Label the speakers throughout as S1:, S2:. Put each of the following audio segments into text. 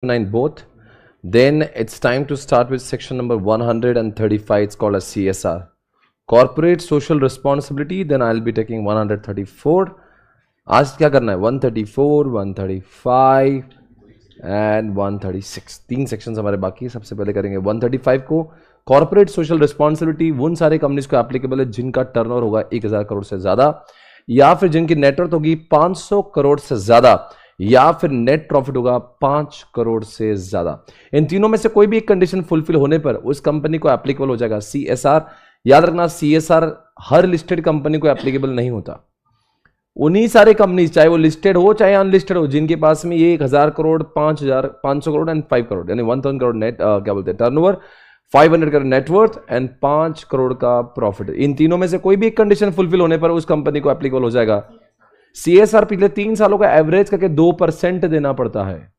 S1: 9 both. Then it's time to start with section number 135. It's called as CSR, Corporate Social Responsibility. Then I'll be taking 134. आज क्या करना है? 134, 135 and 136. 3 sections हमारे बाकी है. सबसे पहले करेंगे 135 को. कॉर्पोरेट सोशल रिस्पॉन्सिबिलिटी उन सारे कंपनीज को एप्लीकेबल है जिनका टर्नओवर होगा 1000 करोड़ से ज्यादा, या फिर जिनकी नेटवर्थ होगी 500 करोड़ से ज्यादा, या फिर नेट प्रॉफिट होगा 5 करोड़ से ज्यादा. इन तीनों में से कोई भी एक कंडीशन फुलफिल होने पर उस कंपनी को एप्लीकेबल हो जाएगा CSR. याद रखना, CSR हर लिस्टेड कंपनी को एप्लीकेबल नहीं होता. उन्हीं सारे कंपनी, चाहे वो लिस्टेड हो चाहे अनलिस्टेड हो, जिनके पास में ये 1000 करोड़, 500 करोड़ एंड 5 करोड़, यानी 1000 करोड़ नेट क्या बोलते हैं turnover, 500 crore net worth and 5 crore का प्रॉफिट. इन तीनों में से कोई भी एक कंडीशन फुलफिल होने पर उस कंपनी को एप्लीकेबल हो जाएगा. CSR पिछले 3 सालों का एवरेज करके 2% देना पड़ता है.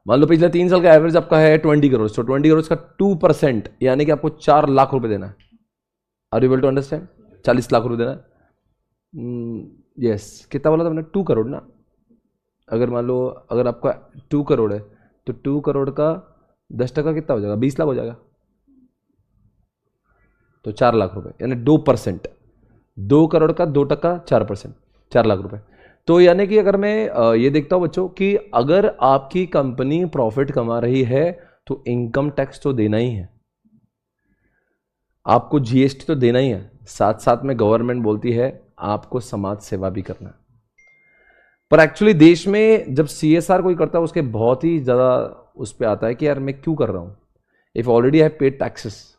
S1: मान लो पिछले 3 साल का एवरेज आपका है 20 करोड़, तो 20 करोड़ का 2% यानी कि आपको 4 लाख रुपए देना है. Are you able to understand? 40 lakh रुपए देना है. यस कितना बोला था मैंने? 2 करोड़ ना. अगर मान लो अगर आपका 2 करोड़ है तो 2 करोड़ का 10% कितना हो जाएगा? 20 लाख हो जाएगा. तो 4 लाख रुपए यानी 2%. 2 करोड़ का 2%, 4%, 4 लाख रुपए. तो यानी कि अगर मैं ये देखता हूं बच्चों कि अगर आपकी कंपनी प्रॉफिट कमा रही है तो इनकम टैक्स तो देना ही है, आपको GST तो देना ही है, साथ साथ में गवर्नमेंट बोलती है आपको समाज सेवा भी करना है. पर एक्चुअली देश में जब CSR कोई करता है उसके बहुत ही ज़्यादा उस पर आता है कि यार मैं क्यों कर रहा हूँ. If already I paid taxes,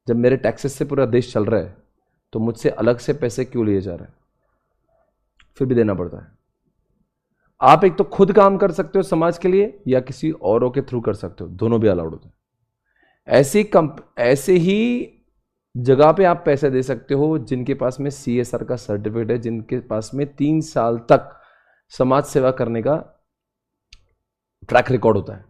S1: जब मेरे टैक्सेस से पूरा देश चल रहा है तो मुझसे अलग से पैसे क्यों लिए जा रहे हैं? फिर भी देना पड़ता है. आप एक तो खुद काम कर सकते हो समाज के लिए या किसी औरों के थ्रू कर सकते हो, दोनों भी अलाउड होते हैं. ऐसे ही जगह पे आप पैसे दे सकते हो जिनके पास में CSR का सर्टिफिकेट है, जिनके पास में 3 साल तक समाज सेवा करने का ट्रैक रिकॉर्ड होता है.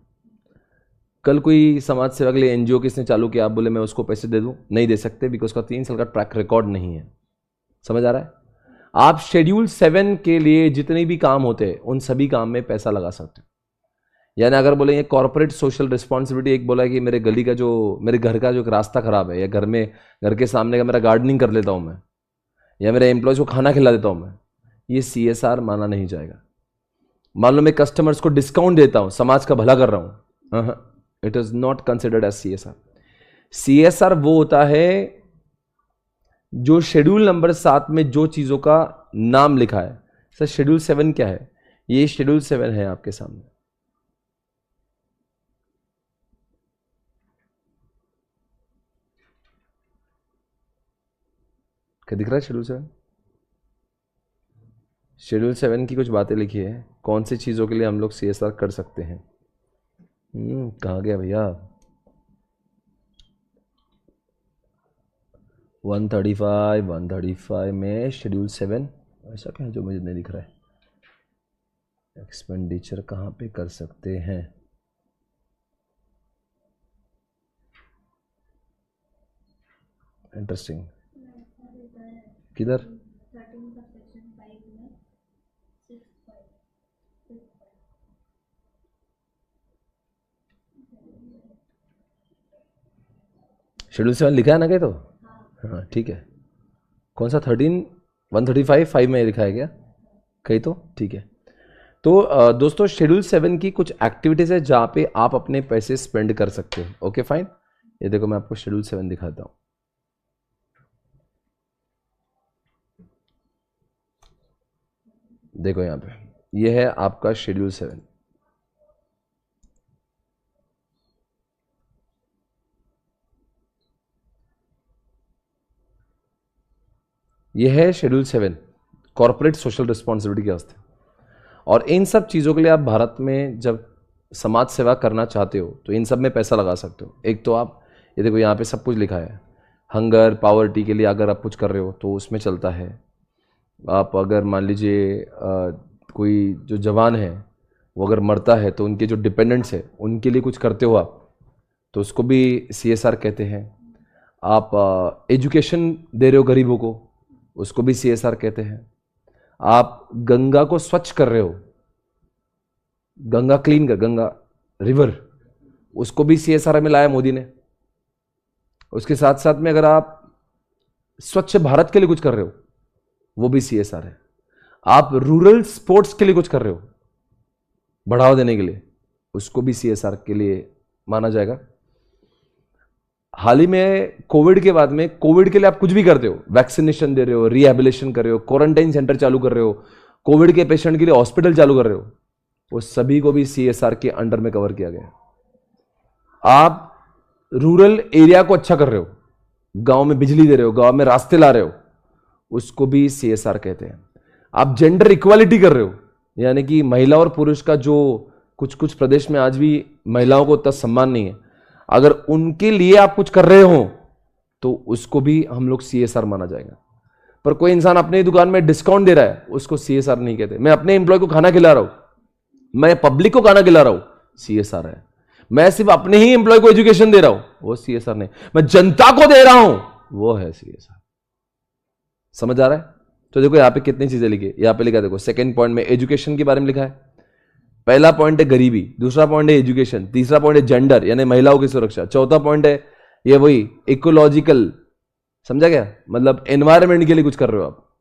S1: कल कोई समाज सेवा के लिए NGO किसने चालू किया, आप बोले मैं उसको पैसे दे दूं, नहीं दे सकते, बिकॉज उसका 3 साल का ट्रैक रिकॉर्ड नहीं है. समझ आ रहा है? आप शेड्यूल 7 के लिए जितने भी काम होते हैं उन सभी काम में पैसा लगा सकते हो. यानी अगर बोलेंगे कॉर्पोरेट सोशल रिस्पॉन्सिबिलिटी, एक बोला कि मेरे गली का जो, मेरे घर का जो एक रास्ता खराब है, या घर के सामने का मेरा गार्डनिंग कर लेता हूं मैं, या मेरे एम्प्लॉयज को खाना खिला देता हूं मैं, ये CSR माना नहीं जाएगा. मान लो मैं कस्टमर्स को डिस्काउंट देता हूं, समाज का भला कर रहा हूं, it is not considered as CSR. CSR वो होता है जो शेड्यूल नंबर 7 में जो चीजों का नाम लिखा है. सर शेड्यूल 7 क्या है? ये शेड्यूल 7 है आपके सामने. क्या दिख रहा है? शेड्यूल 7. शेड्यूल 7 की कुछ बातें लिखी है, कौन सी चीज़ों के लिए हम लोग CSR कर सकते हैं. कहाँ गया भैया? 135 में शेड्यूल 7 ऐसा क्या है जो मुझे नहीं दिख रहा है? एक्सपेंडिचर कहाँ पे कर सकते हैं? इंटरेस्टिंग. किधर? शेड्यूल 7 लिखा है ना कहीं तो? हाँ ठीक है. कौन सा 13? 135 में लिखा है क्या कहीं तो? ठीक है. तो दोस्तों शेड्यूल 7 की कुछ एक्टिविटीज है जहाँ पे आप अपने पैसे स्पेंड कर सकते हो. Okay fine. ये देखो मैं आपको शेड्यूल 7 दिखाता हूँ. देखो यहाँ पे ये है आपका शेड्यूल 7. ये है शेड्यूल 7 कॉर्पोरेट सोशल रिस्पॉन्सिबिलिटी के वास्ते. और इन सब चीज़ों के लिए आप भारत में जब समाज सेवा करना चाहते हो तो इन सब में पैसा लगा सकते हो. एक तो आप ये देखो यहाँ पे सब कुछ लिखा है. हंगर पावर्टी के लिए अगर आप कुछ कर रहे हो तो उसमें चलता है. आप अगर मान लीजिए कोई जो जवान है वो अगर मरता है तो उनके जो डिपेंडेंट्स है उनके लिए कुछ करते हो आप, तो उसको भी CSR कहते हैं. आप एजुकेशन दे रहे हो गरीबों को, उसको भी CSR कहते हैं. आप गंगा को स्वच्छ कर रहे हो, गंगा क्लीन कर, गंगा रिवर, उसको भी CSR में लाया मोदी ने। उसके साथ साथ में अगर आप स्वच्छ भारत के लिए कुछ कर रहे हो, वो भी CSR है। आप रूरल स्पोर्ट्स के लिए कुछ कर रहे हो बढ़ावा देने के लिए, उसको भी CSR के लिए माना जाएगा। हाल ही में कोविड के बाद में, कोविड के लिए आप कुछ भी करते हो, वैक्सीनेशन दे रहे हो, रिहेबिलिटेशन कर रहे हो, क्वारंटाइन सेंटर चालू कर रहे हो, कोविड के पेशेंट के लिए हॉस्पिटल चालू कर रहे हो, वो सभी को भी CSR के अंडर में कवर किया गया। आप रूरल एरिया को अच्छा कर रहे हो, गांव में बिजली दे रहे हो, गांव में रास्ते ला रहे हो, उसको भी CSR कहते हैं। आप जेंडर इक्वालिटी कर रहे हो, यानी कि महिला और पुरुष का जो कुछ कुछ प्रदेश में आज भी महिलाओं को उतना सम्मान नहीं है, अगर उनके लिए आप कुछ कर रहे हो तो उसको भी हम लोग CSR माना जाएगा। पर कोई इंसान अपनी दुकान में डिस्काउंट दे रहा है, उसको CSR नहीं कहते। मैं अपने एम्प्लॉय को खाना खिला रहा हूं, मैं पब्लिक को खाना खिला रहा हूं, CSR है। मैं सिर्फ अपने ही एम्प्लॉय को एजुकेशन दे रहा हूं, वो CSR नहीं। मैं जनता को दे रहा हूं, वो है CSR। समझ आ रहा है? तो देखो यहां पे कितनी चीजें लिखी है। यहां पे लिखा है, देखो सेकंड पॉइंट में एजुकेशन के बारे में लिखा है। पहला पॉइंट है गरीबी, दूसरा पॉइंट है एजुकेशन, तीसरा पॉइंट है जेंडर यानी महिलाओं की सुरक्षा, चौथा पॉइंट है ये वही इकोलॉजिकल, समझा गया, मतलब एनवायरमेंट के लिए कुछ कर रहे हो आप,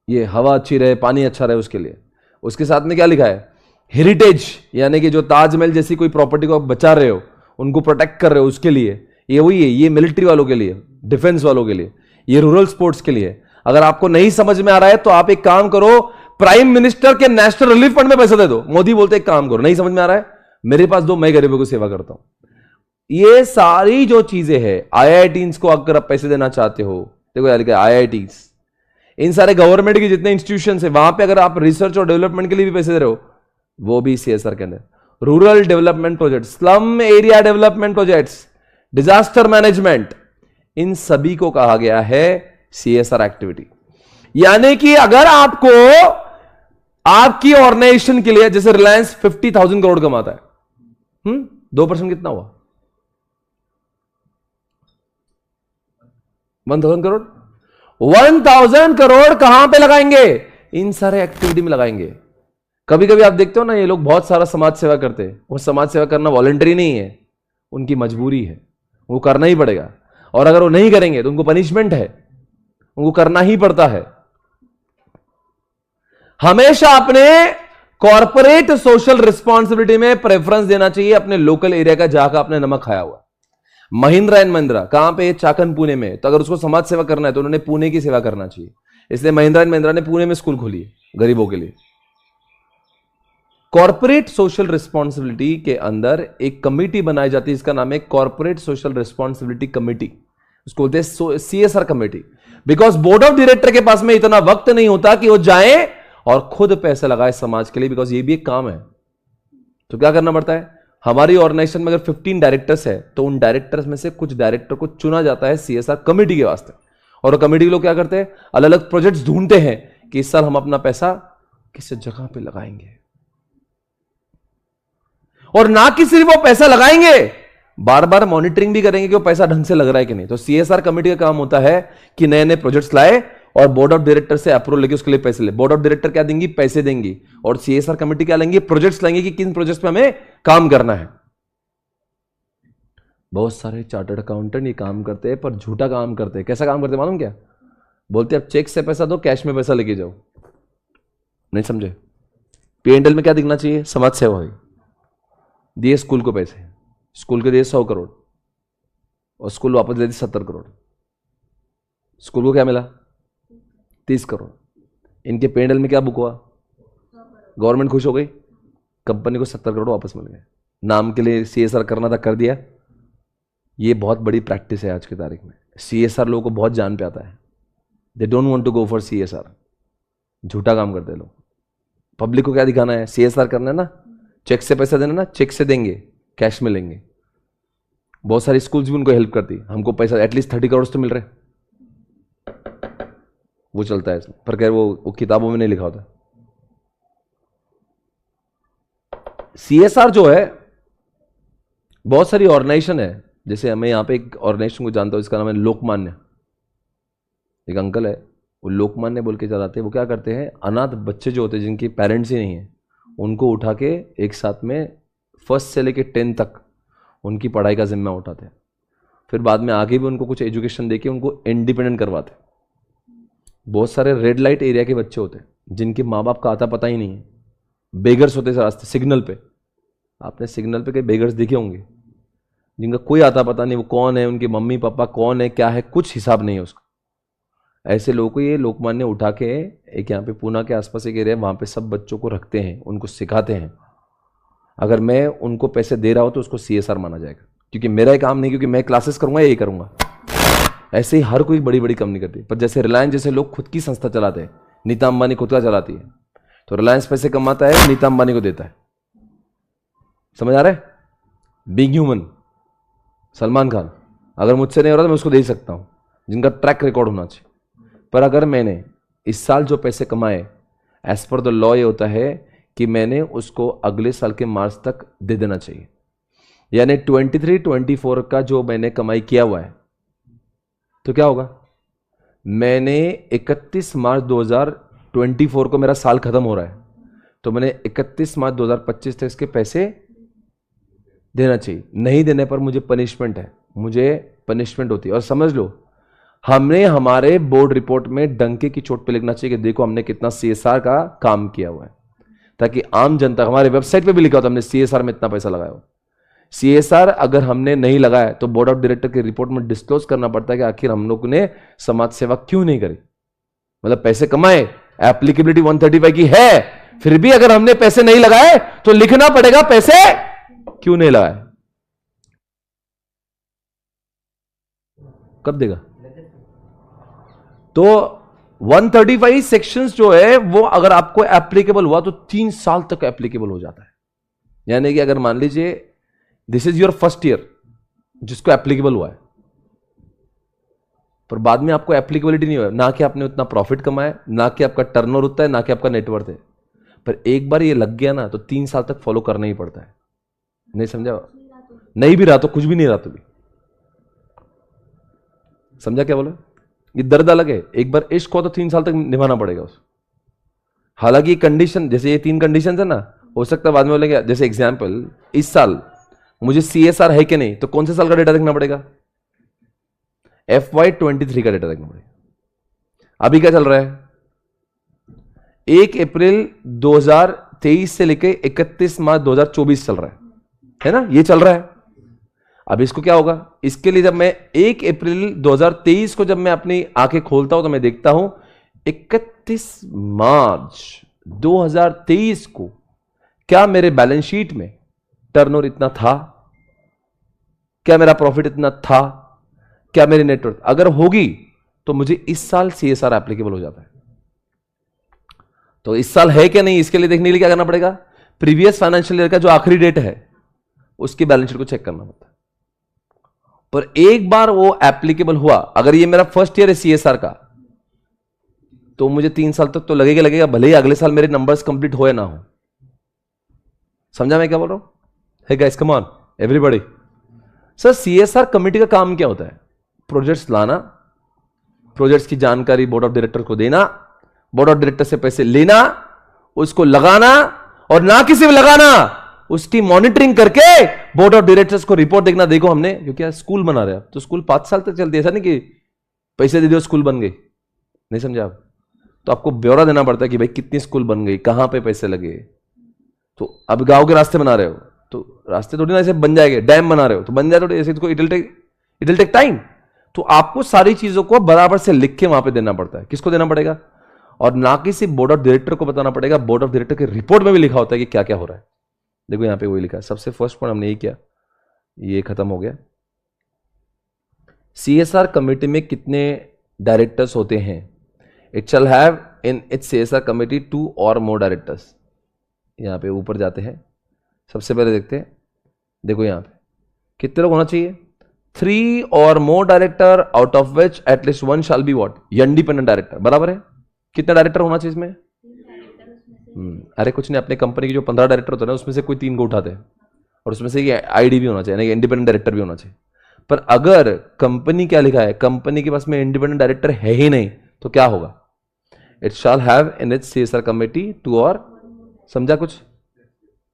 S1: ये हवा अच्छी रहे, पानी अच्छा रहे, उसके लिए। उसके साथ में क्या लिखा है? हेरिटेज, यानी कि जो ताजमहल जैसी कोई प्रॉपर्टी को आप बचा रहे हो, उनको प्रोटेक्ट कर रहे हो, उसके लिए। ये वही है, ये मिलिट्री वालों के लिए, डिफेंस वालों के लिए, ये रूरल स्पोर्ट्स के लिए। अगर आपको नहीं समझ में आ रहा है तो आप एक काम करो, प्राइम मिनिस्टर के नेशनल रिलीफ फंड में पैसा दे दो। मोदी बोलते एक काम करो, नहीं समझ में आ रहा है, मेरे पास दो, मैं गरीबों की सेवा करता हूं। ये सारी जो चीजें हैं, IITs को अगर आप पैसे देना चाहते हो, देखो यार IITs, इन सारे गवर्नमेंट के जितने इंस्टीट्यूशन है, वहां पे अगर आप रिसर्च और डेवलपमेंट के लिए भी पैसे दे रहे हो, वो भी CSR के अंदर। Rural development project, slum area development projects, disaster management, इन सभी को कहा गया है CSR एक्टिविटी। यानी कि अगर आपको आपकी ऑर्गेनाइजेशन के लिए, जैसे रिलायंस 50,000 करोड़ कमाता है, 2% कितना हुआ? 1,000 करोड़। 1,000 करोड़ कहां पे लगाएंगे? इन सारे एक्टिविटी में लगाएंगे। कभी कभी आप देखते हो ना, ये लोग बहुत सारा समाज सेवा करते हैं, वो समाज सेवा करना वॉलंटरी नहीं है, उनकी मजबूरी है, वो करना ही पड़ेगा। और अगर वो नहीं करेंगे तो उनको पनिशमेंट है, उनको करना ही पड़ता है। हमेशा अपने कॉर्पोरेट सोशल रिस्पॉन्सिबिलिटी में प्रेफरेंस देना चाहिए अपने लोकल एरिया का, जहां का आपने नमक खाया हुआ। महिंद्रा एंड महिंद्रा कहां पे? चाकन, पुणे में। तो अगर उसको समाज सेवा करना है तो उन्होंने पुणे की सेवा करना चाहिए। इसलिए महिंद्रा एंड महिंद्रा ने पुणे में स्कूल खोली है गरीबों के लिए। कॉर्पोरेट सोशल रिस्पॉन्सिबिलिटी के अंदर एक कमेटी बनाई जाती है, इसका नाम है कॉर्पोरेट सोशल रिस्पॉन्सिबिलिटी कमेटी, उसको बोलते हैं CSR committee. Because board of director के पास में इतना वक्त नहीं होता कि वो जाए और खुद पैसे लगाए समाज के लिए, बिकॉज ये भी एक काम है। तो क्या करना पड़ता है? हमारी ऑर्गेनाइजेशन में अगर 15 डायरेक्टर्स है तो उन डायरेक्टर्स में से कुछ डायरेक्टर को चुना जाता है CSR कमेटी के वास्ते। और वो कमेटी के लोग क्या करते हैं? अलग अलग प्रोजेक्ट्स ढूंढते हैं कि इस साल हम अपना पैसा किस जगह पे लगाएंगे। और ना कि सिर्फ वो पैसा लगाएंगे, बार बार मॉनिटरिंग भी करेंगे कि वो पैसा ढंग से लग रहा है कि नहीं। तो CSR कमेटी का काम होता है कि नए नए प्रोजेक्ट्स लाए और बोर्ड ऑफ डायरेक्टर से अप्रूवल लेके उसके लिए पैसे ले। बोर्ड ऑफ डायरेक्टर क्या देंगी? पैसे देंगी। और CSR कमेटी क्या लेंगी? प्रोजेक्ट्स लेंगे कि किन प्रोजेक्ट्स पे हमें काम करना है। बहुत सारे चार्टर्ड अकाउंटेंट ये काम करते हैं, पर झूठा काम करते हैं। कैसा काम करते हैं मालूम क्या? बोलते हैं अब चेक से पैसा दो, कैश में पैसा लेके जाओ। नहीं समझे? P&L में क्या दिखना चाहिए? समाज सेवा हुई, दिए स्कूल को पैसे, स्कूल के दिए 100 करोड़ और स्कूल वापस दे दी 70 करोड़। स्कूल को क्या मिला? 30 करोड़। इनके P&L में क्या बुक हुआ? गवर्नमेंट खुश हो गई, कंपनी को 70 करोड़ वापस मिल गए। नाम के लिए CSR करना था, कर दिया। ये बहुत बड़ी प्रैक्टिस है आज की तारीख में। CSR लोगों को बहुत जान पे आता है, they don't want to go for CSR। झूठा काम करते हैं लोग। पब्लिक को क्या दिखाना है? CSR करना है ना, चेक से पैसा देना ना, चेक से देंगे, कैश में लेंगे। बहुत सारी स्कूल्स भी उनको हेल्प करती, हमको पैसा एटलीस्ट 30 करोड़ तो मिल रहे, वो चलता है। पर खैर वो किताबों में नहीं लिखा होता। CSR जो है, बहुत सारी ऑर्गेनाइजेशन है। जैसे मैं यहां पे एक ऑर्गेनाइजेशन को जानता हूं, इसका नाम है लोकमान्य। एक अंकल है, वो लोकमान्य बोल के चलाते हैं। वो क्या करते हैं? अनाथ बच्चे जो होते हैं, जिनके पेरेंट्स ही नहीं है, उनको उठा के एक साथ में फर्स्ट से लेके 10 तक उनकी पढ़ाई का जिम्मा उठाते हैं, फिर बाद में आगे भी उनको कुछ एजुकेशन देके उनको इंडिपेंडेंट करवाते हैं। बहुत सारे रेड लाइट एरिया के बच्चे होते हैं जिनके माँ बाप का आता पता ही नहीं है, बेगर्स होते हैं रास्ते सिग्नल पे। आपने सिग्नल पे कई बेगर्स देखे होंगे जिनका कोई आता पता नहीं, वो कौन है, उनके मम्मी पापा कौन है, क्या है, कुछ हिसाब नहीं है उसका। ऐसे लोगों को ये लोकमान्य उठा के एक यहाँ पे पूना के आसपास एक एरिया, वहाँ पे सब बच्चों को रखते हैं, उनको सिखाते हैं। अगर मैं उनको पैसे दे रहा हूँ तो उसको CSR माना जाएगा, क्योंकि मेरा ही काम नहीं, क्योंकि मैं क्लासेस करूँगा यही करूँगा। ऐसे ही हर कोई बड़ी बड़ी कंपनी करती है, पर जैसे रिलायंस जैसे लोग खुद की संस्था चलाते हैं, नीता अंबानी खुद का चलाती है, तो रिलायंस पैसे कमाता है, नीता अंबानी को देता है। समझ आ रहा है? Being human. सलमान खान, अगर मुझसे नहीं हो रहा तो मैं उसको दे सकता हूं, जिनका ट्रैक रिकॉर्ड होना चाहिए। पर अगर मैंने इस साल जो पैसे कमाए, एज पर द लॉ ये होता है कि मैंने उसको अगले साल के मार्च तक दे देना चाहिए। यानी 23-24 का जो मैंने कमाई किया हुआ है, तो क्या होगा, मैंने 31 मार्च 2024 को मेरा साल खत्म हो रहा है, तो मैंने 31 मार्च 2025 तक इसके पैसे देना चाहिए। नहीं देने पर मुझे पनिशमेंट है, मुझे पनिशमेंट होती है। और समझ लो, हमने हमारे बोर्ड रिपोर्ट में डंके की चोट पे लिखना चाहिए कि देखो हमने कितना CSR का काम किया हुआ है, ताकि आम जनता, हमारे वेबसाइट पे भी लिखा होता है हमने CSR में इतना पैसा लगाया हो। CSR अगर हमने नहीं लगाया तो बोर्ड ऑफ डायरेक्टर की रिपोर्ट में डिस्क्लोज करना पड़ता है कि आखिर हम लोग ने समाज सेवा क्यों नहीं करी। मतलब पैसे कमाए, एप्लीकेबिलिटी 135 की है, फिर भी अगर हमने पैसे नहीं लगाए तो लिखना पड़ेगा पैसे क्यों नहीं लगाए। कब देगा? तो 135 सेक्शंस जो है वो अगर आपको एप्लीकेबल हुआ तो 3 साल तक एप्लीकेबल हो जाता है। यानी कि अगर मान लीजिए this is your first year जिसको एप्लीकेबल हुआ है, पर बाद में आपको एप्लीकेबिलिटी नहीं हुआ, ना कि आपने उतना प्रॉफिट कमाया, ना कि आपका टर्नओवर उतना है, ना कि आपका नेटवर्थ है, पर एक बार ये लग गया ना तो 3 साल तक फॉलो करना ही पड़ता है। नहीं समझा? नहीं भी रहा तो कुछ भी नहीं रहा तो भी। समझा क्या बोला? ये दर्द अलग है। एक बार इश्क हो तो 3 साल तक निभाना पड़ेगा उसको। हालांकि कंडीशन, जैसे ये 3 कंडीशन है ना, हो सकता है बाद में बोलेंगे, जैसे एग्जाम्पल इस साल मुझे CSR है कि नहीं, तो कौन से साल का डेटा देखना पड़ेगा? FY 23 का डेटा देखना पड़ेगा। अभी क्या चल रहा है? 1 अप्रैल 2023 से लेकर 31 मार्च 2024 चल रहा है ना? ये चल रहा है। अब इसको क्या होगा, इसके लिए जब मैं 1 अप्रैल 2023 को जब मैं अपनी आंखें खोलता हूं तो मैं देखता हूं 31 मार्च 2023 को क्या मेरे बैलेंस शीट में टर्नओवर इतना था, क्या मेरा प्रॉफिट इतना था, क्या मेरी नेटवर्थ अगर होगी तो मुझे इस साल CSR एप्लीकेबल हो जाता है। तो इस साल है क्या नहीं, इसके लिए देखने के लिए क्या करना पड़ेगा? प्रीवियस फाइनेंशियल ईयर का जो आखिरी डेट है उसकी बैलेंस शीट को चेक करना पड़ता है। पर एक बार वो एप्लीकेबल हुआ, अगर ये मेरा फर्स्ट ईयर है CSR का, तो मुझे 3 साल तक तो लगेगा, भले ही अगले साल मेरे नंबर्स कंप्लीट हो या ना हो। समझा मैं क्या बोल रहा हूं? Hey guys, come on everybody. Sir, CSR committee का काम क्या होता है? प्रोजेक्ट्स लाना, प्रोजेक्ट्स की जानकारी बोर्ड ऑफ डायरेक्टर को देना, बोर्ड ऑफ डायरेक्टर से पैसे लेना, उसको लगाना, और ना किसी में लगाना, उसकी मॉनिटरिंग करके बोर्ड ऑफ डायरेक्टर्स को रिपोर्ट देखना। देखो हमने, क्योंकि स्कूल बना रहे हैं तो स्कूल 5 साल तक चलती है, ऐसा नहीं कि पैसे दे दियो स्कूल बन गई। नहीं समझा आप? तो आपको ब्यौरा देना पड़ता है कि भाई कितनी स्कूल बन गई, कहां पे पैसे लगे। तो अब गांव के रास्ते बना रहे हो तो रास्ते थोड़ी ना ऐसे बन जाएंगे, डैम बना रहे हो तो बन जाए थोड़ी ऐसे, तो इट विल टेक टाइम। तो आपको सारी चीजों को बराबर से लिख के वहां पे देना पड़ता है। किसको देना पड़ेगा? और ना कि सिर्फ बोर्ड ऑफ डायरेक्टर को बताना पड़ेगा, बोर्ड ऑफ डायरेक्टर के रिपोर्ट में भी लिखा होता है कि क्या क्या हो रहा है। देखो यहां पे वही लिखा है। सबसे फर्स्ट पॉइंट हमने ये किया, ये खत्म हो गया। CSR कमेटी में कितने डायरेक्टर्स होते हैं? It shall have in its CSR committee 2 और मोर डायरेक्टर्स। यहां पे ऊपर जाते हैं, सबसे पहले देखते हैं। देखो यहां पे कितने लोग होना चाहिए? 3 or more director, out of which at least 1 shall be what? Independent director. बराबर है? कितने डायरेक्टर होना चाहिए इसमें? अरे कुछ नहीं, अपने कंपनी के जो 15 डायरेक्टर होते हैं ना, उसमें से कोई 3 को उठाते हैं, और उसमें से ये ID भी होना चाहिए, यानी इंडिपेंडेंट डायरेक्टर भी होना चाहिए। पर अगर कंपनी क्या लिखा है, कंपनी के पास में इंडिपेंडेंट डायरेक्टर है ही नहीं, तो क्या होगा? It shall have in its CSR committee 2 और, समझा कुछ?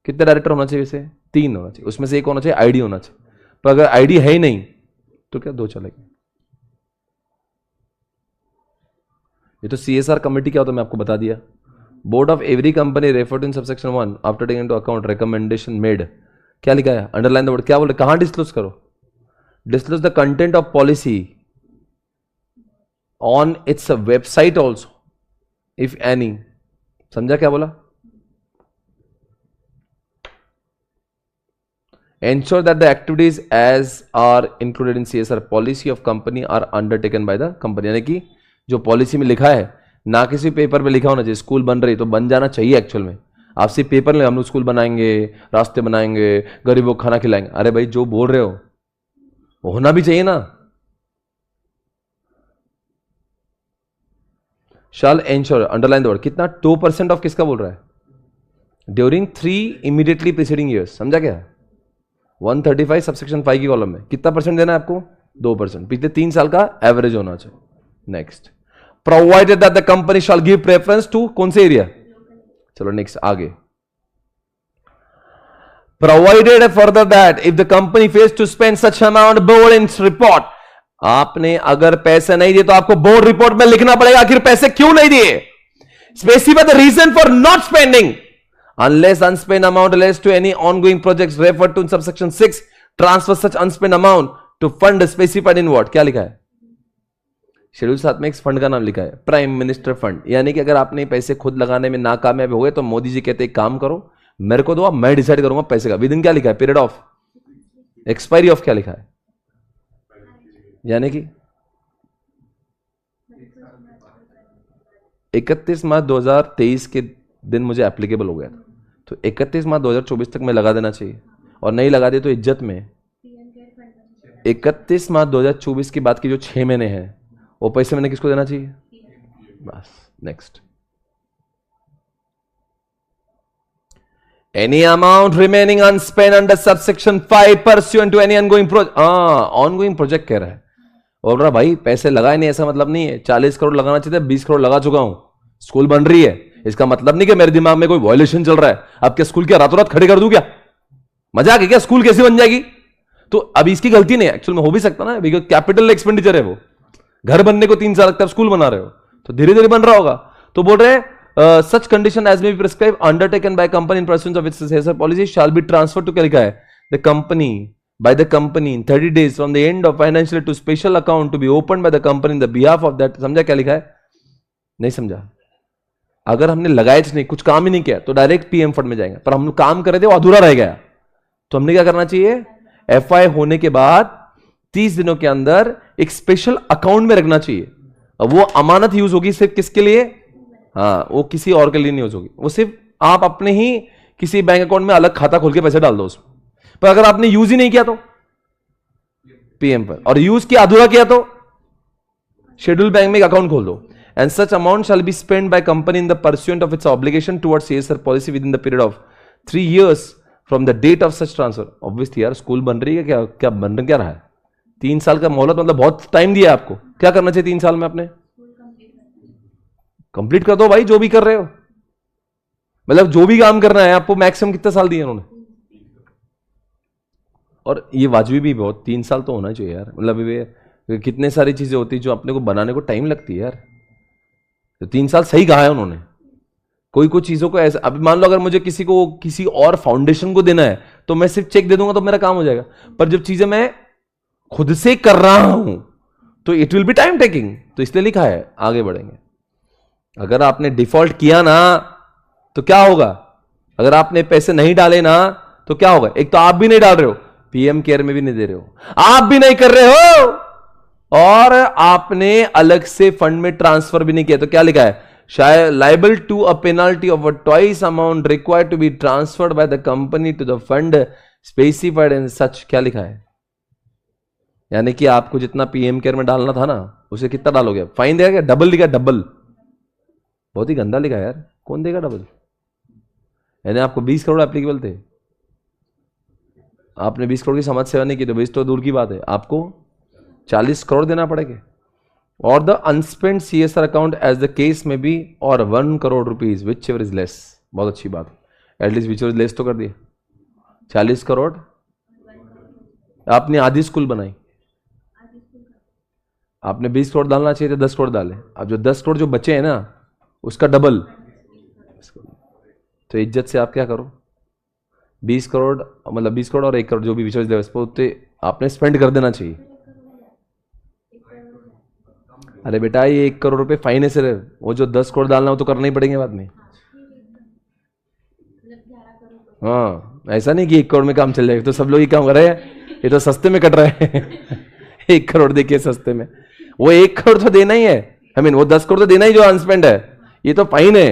S1: कितने डायरेक्टर होना चाहिए वैसे? 3 होना चाहिए, उसमें से एक होना चाहिए आईडी होना चाहिए, पर अगर आईडी है ही नहीं तो क्या 2 चलेंगे? ये तो CSR कमेटी क्या होता है मैं आपको बता दिया। Board of every company referred in subsection 1 after taking into account recommendation made, क्या लिखा है? अंडरलाइन द वर्ड, क्या बोले? कहां डिस्क्लोज करो? Disclose the content of policy on its website also if any. समझा क्या बोला? Ensure that the activities as are included in CSR policy of company are undertaken by the company। यानी कि जो पॉलिसी में लिखा है ना किसी पेपर पे लिखा होना चाहिए। स्कूल बन रही तो बन जाना चाहिए एक्चुअल में। आप सिर्फ पेपर में हम लोग स्कूल बनाएंगे, रास्ते बनाएंगे, गरीबों को खाना खिलाएंगे, अरे भाई जो बोल रहे हो वो होना भी चाहिए ना। Shall ensure, underline the word, कितना? 2% ऑफ किसका बोल रहा है? During 3 immediately preceding years. समझा क्या? 135 सबसेक्शन 5 की कॉलम में कितना परसेंट देना है आपको? 2%। पिछले 3 साल का एवरेज होना चाहिए। Next, provided that the company shall give preference to, कौन से एरिया? चलो नेक्स्ट आगे, provided further that if the company fails to spend such amount board in report. आपने अगर पैसे नहीं दिए तो आपको बोर्ड रिपोर्ट में लिखना पड़ेगा आखिर पैसे क्यों नहीं दिए। Specify the reason for not spending unless unspent amount relates to any ongoing projects referred to in subsection 6, transfer such unspent amount to fund specified in what। क्या लिखा है? शेड्यूल 7 में एक फंड का नाम लिखा है, प्राइम मिनिस्टर फंड। यानी कि अगर आपने पैसे खुद लगाने में नाकामयाब हो गए तो मोदी जी कहते एक काम करो मेरे को दो, मैं डिसाइड करूंगा पैसे का। विद इन क्या लिखा है? पीरियड ऑफ एक्सपायरी ऑफ क्या लिखा है? यानी कि 31 मार्च 2023 के दिन मुझे एप्लीकेबल हो गया था, तो 31 मार्च 2024 तक मैं लगा देना चाहिए, और नहीं लगा दे तो इज्जत में 31 मार्च 2024 के बाद की जो 6 महीने हैं वो पैसे मैंने किसको देना चाहिए? बस। Next, any amount remaining unspent under subsection 5 pursuant to any ongoing project. Ongoing project कह रहा है, बोल रहा भाई पैसे लगाए नहीं ऐसा मतलब नहीं है, 40 करोड़ लगाना चाहिए था, 20 करोड़ लगा चुका हूं, स्कूल बन रही है, इसका मतलब नहीं कि मेरे दिमाग में कोई वायलेशन चल रहा है। अब क्या स्कूल क्या रातों रात खड़े कर दूं क्या? मजाक है क्या? स्कूल कैसे बन जाएगी? तो अभी इसकी गलती नहीं है, एक्चुअल में हो भी सकता ना, बिकॉज कैपिटल एक्सपेंडिचर है, वो घर बनने को 3 साल लगता है, स्कूल बना रहे हो तो धीरे धीरे बन रहा होगा। तो बोल रहे हैं such condition as may be prescribe undertaken by company in pursuance of its CSR policy shall be transfer to, क्या लिखा है? The company by the company in 30 days from the end of financial year to special account to be opened by the company in the behalf of that। समझा क्या लिखा है? नहीं समझा? अगर हमने लगाए नहीं, कुछ काम ही नहीं किया तो डायरेक्ट पीएम फंड में जाएंगे, पर हम लोग काम कर रहे थे वो अधूरा रह गया, तो हमने क्या करना चाहिए? एफआई होने के बाद 30 दिनों के अंदर एक स्पेशल अकाउंट में रखना चाहिए। अब वो अमानत यूज होगी सिर्फ किसके लिए? हाँ, वो किसी और के लिए नहीं यूज होगी, वो सिर्फ आप अपने ही किसी बैंक अकाउंट में अलग खाता खोल के पैसे डाल दो उसमें। पर अगर आपने यूज ही नहीं किया तो पीएम पर, और यूज किया अधूरा किया तो शेड्यूल बैंक में एक अकाउंट खोल दो। And such amount shall be spent by company in the pursuant of its obligation towards CSR policy within the period of 3 years from the date of such transfer. Obviously यार school बन रही है, क्या क्या बन क्या रहा है? 3 साल का मोहलत, मतलब बहुत टाइम दिया आपको। क्या करना चाहिए 3 साल में? आपने कंप्लीट कर दो भाई, जो भी कर रहे हो, मतलब जो भी काम करना है आपको। मैक्सिमम कितने साल दिए उन्होंने? और ये वाजिबी भी बहुत, 3 साल तो होना चाहिए यार। मतलब कितने सारी चीजें होती है जो अपने को बनाने को टाइम लगती है यार, तो 3 साल सही कहा है उन्होंने। कोई कुछ चीजों को ऐसे, अभी मान लो अगर मुझे किसी को किसी और फाउंडेशन को देना है तो मैं सिर्फ चेक दे दूंगा तो मेरा काम हो जाएगा, पर जब चीजें मैं खुद से कर रहा हूं तो it will be time taking, तो इसलिए लिखा है। आगे बढ़ेंगे। अगर आपने डिफॉल्ट किया ना तो क्या होगा? अगर आपने पैसे नहीं डाले ना तो क्या होगा? एक तो आप भी नहीं डाल रहे हो, पीएम केयर में भी नहीं दे रहे हो, आप भी नहीं कर रहे हो, और आपने अलग से फंड में ट्रांसफर भी नहीं किया, तो क्या लिखा है? शायद liable to a penalty of twice amount required to be transferred by the company to the fund specified in such. क्या लिखा है? यानी कि आपको जितना पीएम केयर में डालना था ना उसे कितना डालोगे? फाइन देगा क्या? डबल लिखा, डबल। बहुत ही गंदा लिखा यार, कौन देगा डबल? यानी आपको 20 करोड़ एप्लीकेबल थे, आपने 20 करोड़ की समाज सेवा नहीं की तो 20 तो दूर की बात है, आपको 40 करोड़ देना पड़ेगा। और the unspent CSR account as the case may be or 1 crore rupees whichever is less. बहुत अच्छी बात। एटलीस्ट विचुअल लेस तो कर दिए। 40 करोड़ आपने आधी स्कूल बनाई, आपने 20 करोड़ डालना चाहिए तो 10 करोड़ डाले। अब जो 10 करोड़ जो बचे हैं ना उसका डबल, तो इज्जत से आप क्या करो, 20 करोड़ मतलब 20 करोड़ और 1 करोड़ जो भी विचुअल लेवल पर उतने आपने स्पेंड कर देना चाहिए। अरे बेटा ये 1 करोड़ रुपए फाइन है सिर्फ, वो जो 10 करोड़ डालना हो तो करना ही पड़ेंगे बाद में। हाँ ऐसा नहीं कि 1 करोड़ में काम चल जाएगा, तो सब लोग ये काम कर रहे हैं, ये तो सस्ते में कट रहे हैं 1 करोड़ देखिए सस्ते में, वो 1 करोड़ तो देना ही है, आई मीन वो 10 करोड़ तो देना ही जो अनस्पेंड है, ये तो फाइन है।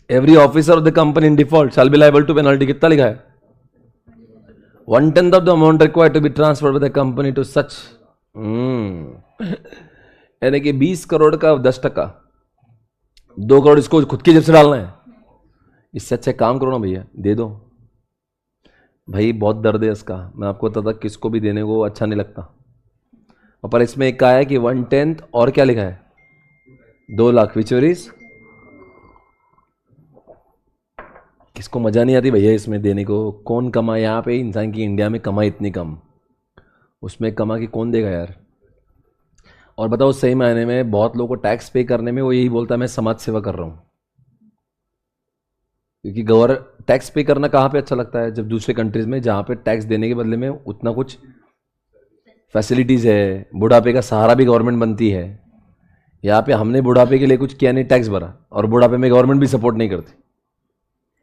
S1: Every officer of the company in default shall be liable to penalty, कितना लिखा है, 1/10 of the amount required to be transferred by the company to such, यानी कि 20 करोड़ का 10%, 2 करोड़ इसको खुद की जेब से डालना है। इससे अच्छा काम करो ना भैया, दे दो भाई, बहुत दर्द है इसका, मैं आपको बताता किसको भी देने को अच्छा नहीं लगता। और पर इसमें एक कहा है कि 1/10 और क्या लिखा है 2 लाख विचुअरीज, किसको मजा नहीं आती भैया इसमें देने को, कौन कमाए यहाँ पे, इंसान की इंडिया में कमाई इतनी कम, उसमें कमा के कौन देगा यार। और बताओ सही मायने में बहुत लोगों को टैक्स पे करने में वो यही बोलता है मैं समाज सेवा कर रहा हूँ, क्योंकि टैक्स पे करना कहाँ पे अच्छा लगता है, जब दूसरे कंट्रीज में जहाँ पे टैक्स देने के बदले में उतना कुछ फैसिलिटीज है, बुढ़ापे का सहारा भी गवर्नमेंट बनती है। यहाँ पे हमने बुढ़ापे के लिए कुछ किया नहीं, टैक्स भरा, और बुढ़ापे में गवर्नमेंट भी सपोर्ट नहीं करती,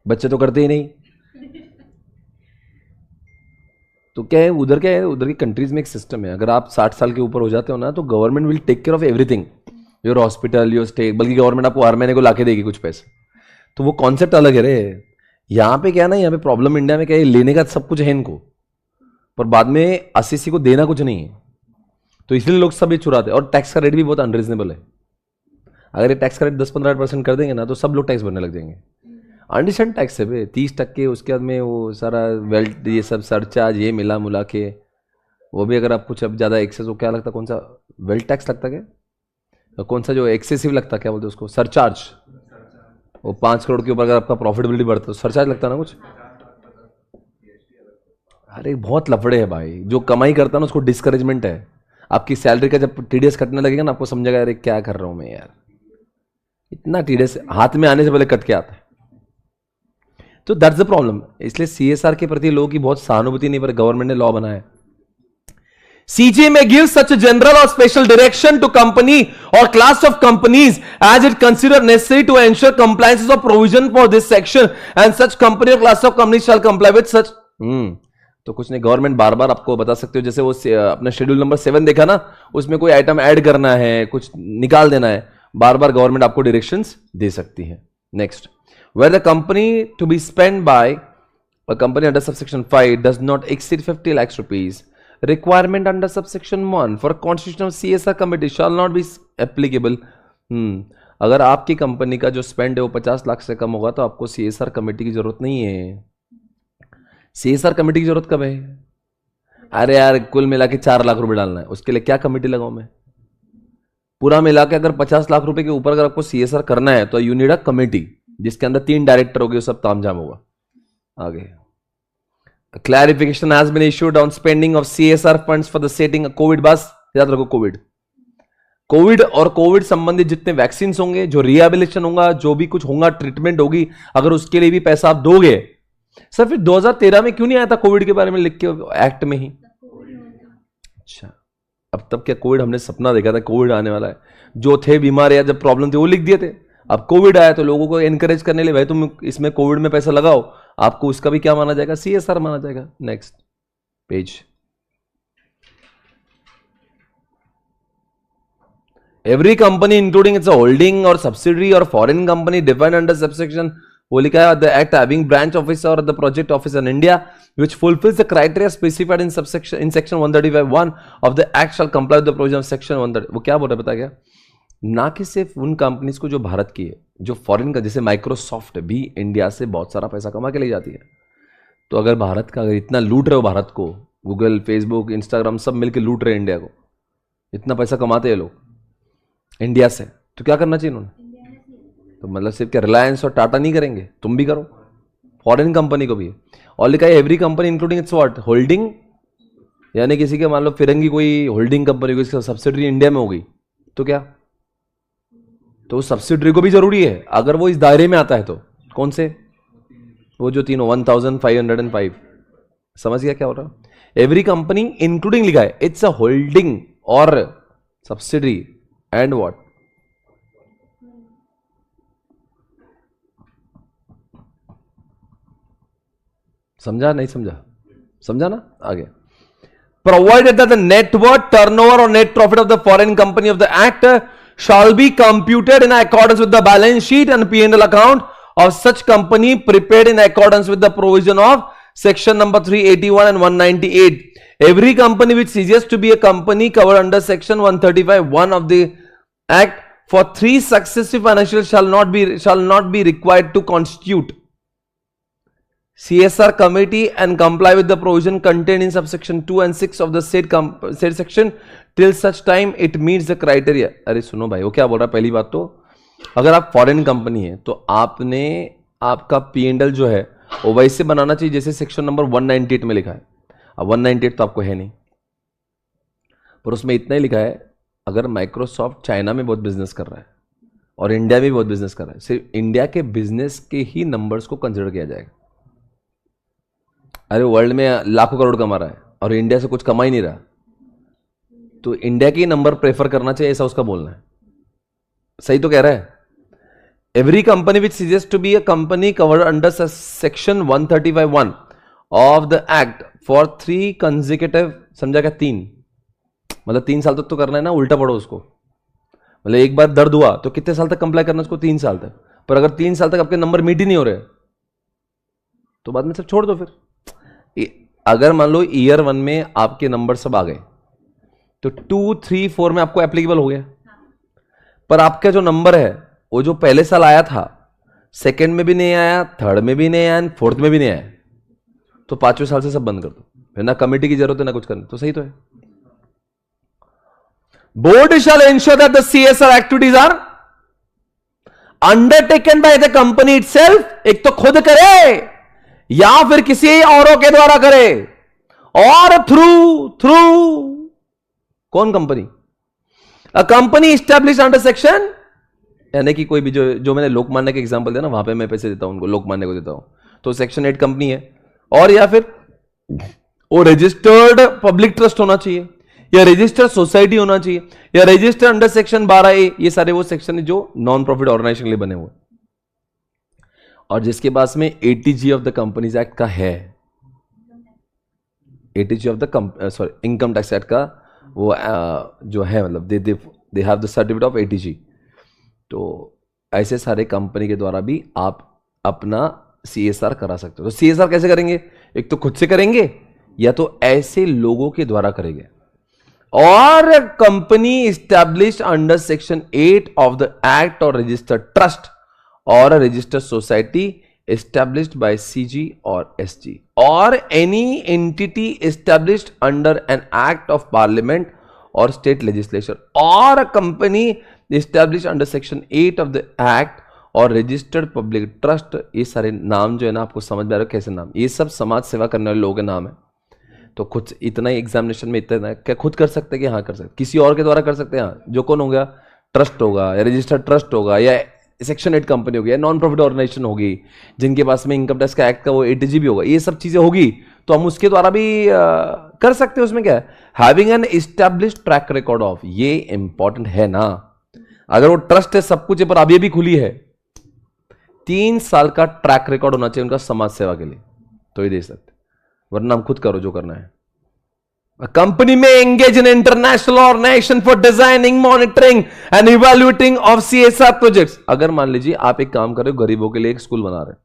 S1: बच्चे तो करते ही नहीं। तो क्या है उधर, क्या है उधर की कंट्रीज में एक सिस्टम है, अगर आप 60 साल के ऊपर हो जाते हो ना तो government will take care of everything, your hospital, your stay, बल्कि गवर्नमेंट आपको हर महीने को लाके देगी कुछ पैसे। तो वो कॉन्सेप्ट अलग है रे। यहाँ पे क्या ना, यहाँ पे प्रॉब्लम इंडिया में क्या है, लेने का सब कुछ है इनको, पर बाद में 80 को देना कुछ नहीं है, तो इसलिए लोग सब ये चुराते हैं। और टैक्स का रेट भी बहुत अनरीजनेबल है, अगर ये टैक्स का रेट 10-15% कर देंगे ना तो सब लोग टैक्स भरने लग जाएंगे। अनडिसेंट टैक्स है भाई 30%, उसके बाद में वो सारा वेल्ट ये सब सरचार्ज ये मिला मुला के, वो भी अगर आप कुछ अब ज़्यादा एक्सेस, वो क्या लगता, कौन सा वेल्ट टैक्स लगता क्या, तो कौन सा जो एक्सेसिव लगता क्या बोलते उसको, सरचार्ज, वो 5 करोड़ के ऊपर अगर आपका प्रॉफिटेबिलिटी बढ़ता तो सरचार्ज लगता ना कुछ। अरे बहुत लफड़े है भाई, जो कमाई करता ना उसको डिस्करेजमेंट है। आपकी सैलरी का जब टीडीएस कटने लगेगा ना आपको समझेगा अरे क्या कर रहा हूँ मैं यार, इतना टीडीएस हाथ में आने से पहले कट के आता है। तो दैट्स द प्रॉब्लम, इसलिए सीएसआर के प्रति लोगों की बहुत सहानुभूति नहीं, पर गवर्नमेंट ने लॉ बनाया। CJ may give such a general or special direction to company or class of companies as it consider necessary to ensure compliance of provision for this section, and such company or class of companies shall comply with such। तो कुछ नहीं, government बार बार आपको बता सकते हो, जैसे वो अपना शेड्यूल नंबर 7 देखा ना, उसमें कोई आइटम ऐड करना है, कुछ निकाल देना है, बार बार गवर्नमेंट आपको डायरेक्शंस दे सकती है। Next, where the company to be spent by a company under subsection 5 does not exceed 50 lakhs rupees, requirement under subsection 1 for constitution of CSR committee shall not be applicable। अगर आपकी company का जो spend है वो 50 लाख से कम होगा तो आपको CSR कमेटी की जरूरत नहीं है। CSR कमेटी की जरूरत कब है, अरे यार कुल मिला के 4 लाख रुपए डालना है, उसके लिए क्या कमेटी लगाऊं मैं, पूरा मिला के अगर 50 लाख रुपए के ऊपर अगर आपको CSR करना है तो यू नीड अ कमेटी जिसके अंदर 3 डायरेक्टर हो गए, सब तामझाम होगा। आगे, clarification has been issued on spending of CSR funds for the setting COVID, बस याद रखो कोविड और कोविड संबंधित जितने वैक्सीन होंगे, जो रिहेबिलिटेशन होगा, जो भी कुछ होगा, ट्रीटमेंट होगी, अगर उसके लिए भी पैसा आप दोगे। सर फिर 2013 में क्यों नहीं आया था कोविड के बारे में लिख के एक्ट में ही? अच्छा, अब तब क्या कोविड हमने सपना देखा था कोविड आने वाला है, जो थे बीमार या जब प्रॉब्लम थी वो लिख दिए थे। अब कोविड आया तो लोगों को एनकरेज करने लिए भाई तुम इसमें कोविड में पैसा लगाओ, आपको उसका भी क्या माना जाएगा, CSR माना जाएगा। Next page, every company including its holding or subsidiary or foreign company defined under subsection, वो लिखा है the act having branch officer or the project officer in India which fulfills the criteria specified in subsection in section 135(1) of the act shall comply with the provision of section 130। वो क्या बोल रहा है पता क्या, ना कि सिर्फ उन कंपनीज को जो भारत की है, जो फॉरेन का, जैसे माइक्रोसॉफ्ट भी इंडिया से बहुत सारा पैसा कमा के ले जाती है। तो अगर भारत का, अगर इतना लूट रहे हो भारत को, गूगल, फेसबुक, इंस्टाग्राम सब मिलकर लूट रहे हैं इंडिया को, इतना पैसा कमाते हैं लोग इंडिया से, तो क्या करना चाहिए इन्होंने? तो मतलब सिर्फ क्या रिलायंस और टाटा नहीं करेंगे, तुम भी करो, फॉरेन कंपनी को भी है। और लिखा है every company including it's what holding, यानी किसी के मान लो फिरंगी कोई होल्डिंग कंपनी को इसका सब्सिडरी इंडिया में हो गई तो क्या, तो सब्सिडरी को भी जरूरी है अगर वो इस दायरे में आता है। तो कौन से? वो जो तीनों 1505। समझ गया क्या हो रहा? एवरी कंपनी इंक्लूडिंग लिखा है, it's a holding or subsidiary and what, समझा नहीं समझा? समझा ना? आगे provided that the net worth, turnover or net profit of the foreign company of the act shall be computed in accordance with the balance sheet and P&L account of such company prepared in accordance with the provision of section number 381 and 198. Every company which ceases to be a company covered under section 135(1) of the act for 3 successive financial shall not be required to constitute CSR committee and comply with the provision contained in subsection 2 and 6 of the said section till such time it meets the criteria. अरे सुनो भाई, वो क्या बोल रहा है? पहली बात तो अगर आप फॉरेन कंपनी है तो आपने आपका P&L जो है वो वैसे बनाना चाहिए जैसे सेक्शन नंबर 198 में लिखा है। अब 198 तो आपको है नहीं, पर उसमें इतना ही लिखा है अगर माइक्रोसॉफ्ट चाइना में बहुत बिजनेस कर रहा है और इंडिया में भी बहुत बिजनेस कर रहा है, सिर्फ इंडिया के बिजनेस के ही नंबर्स को कंसिडर किया जाएगा। अरे वर्ल्ड में लाखों करोड़ कमा रहा है और इंडिया से कुछ कमा ही नहीं रहा, तो इंडिया के नंबर प्रेफर करना चाहिए, ऐसा उसका बोलना है। सही तो कह रहा है? Every company which ceases to be a company covered under section 135(1) of the act for 3 consecutive, समझा क्या? 3 मतलब 3 साल तक तो करना है ना, उल्टा पढ़ो उसको। मतलब एक बार दर्द हुआ तो कितने साल तक कंप्लाई करना उसको? 3 साल तक। पर अगर 3 साल तक आपके नंबर मीट ही नहीं हो रहे तो बाद में सब छोड़ दो। फिर अगर मान लो ईयर 1 में आपके नंबर सब आ गए तो 2, 3, 4 में आपको एप्लीकेबल हो गया, पर आपका जो नंबर है वो जो पहले साल आया था, सेकंड में भी नहीं आया, थर्ड में भी नहीं आया, फोर्थ में भी नहीं आया, तो 5वें साल से सब बंद कर दो, फिर ना कमेटी की जरूरत है ना कुछ करने। तो सही तो है। Board shall ensure that the CSR activities are undertaken by the company itself, एक तो खुद करे या फिर किसी औरों के द्वारा करे, और थ्रू कौन? Company. A company established under section, यानी कि कोई भी जो मैंने लोकमान्य के एग्जांपल दिया ना, वहां पे मैं पैसे देता हूं उनको, लोकमान्य को देता हूं, तो सेक्शन 8 कंपनी है। और या फिर वो रजिस्टर्ड पब्लिक ट्रस्ट होना चाहिए, या रजिस्टर्ड सोसाइटी होना चाहिए, या रजिस्टर्ड अंडर सेक्शन 12A। ये सारे वो सेक्शन है जो नॉन प्रॉफिट ऑर्गेनाइजेशन के लिए बने हुए, और जिसके पास में ATG of the companies act का है, ATG of the income tax act का वो जो है, मतलब they have the certificate of ATG। तो ऐसे सारे कंपनी के द्वारा भी आप अपना CSR करा सकते हो। तो CSR कैसे करेंगे? एक तो खुद से करेंगे या तो ऐसे लोगों के द्वारा करेंगे। और company established under section 8 of the act or registered trust or a registered society established by CG or SG or any entity established under an act of parliament or state legislature or a company established under section 8 of the act और registered public trust. ये सारे नाम जो है ना, आपको समझ में आ रहा है कैसे नाम? ये सब समाज सेवा करने वाले लोगों के नाम है। तो खुद इतना ही एग्जामिनेशन में इतना क्या खुद कर सकते हैं कि हाँ कर सकते, किसी और के द्वारा कर सकते हैं? हाँ, जो कौन होगा? ट्रस्ट होगा या रजिस्टर्ड ट्रस्ट होगा या सेक्शन 8 कंपनी होगी या नॉन प्रॉफिट ऑर्गेनाइजेशन होगी जिनके पास में इनकम टैक्स का एक्ट का वो ATG भी होगा, ये सब चीजें होगी तो हम उसके द्वारा भी कर सकते हैं। उसमें क्या है? Having an established track record of, ये इंपॉर्टेंट है ना। अगर वो ट्रस्ट है सब कुछ है पर अभी भी खुली है, 3 साल का ट्रैक रिकॉर्ड होना चाहिए उनका समाज सेवा के लिए, तो ये दे सकते, वरना हम खुद करो जो करना है। A company may engage in international organization for designing, monitoring and evaluating of CSR projects। अगर मान लीजिए आप एक काम कर रहे हो, गरीबों के लिए एक स्कूल बना रहे हो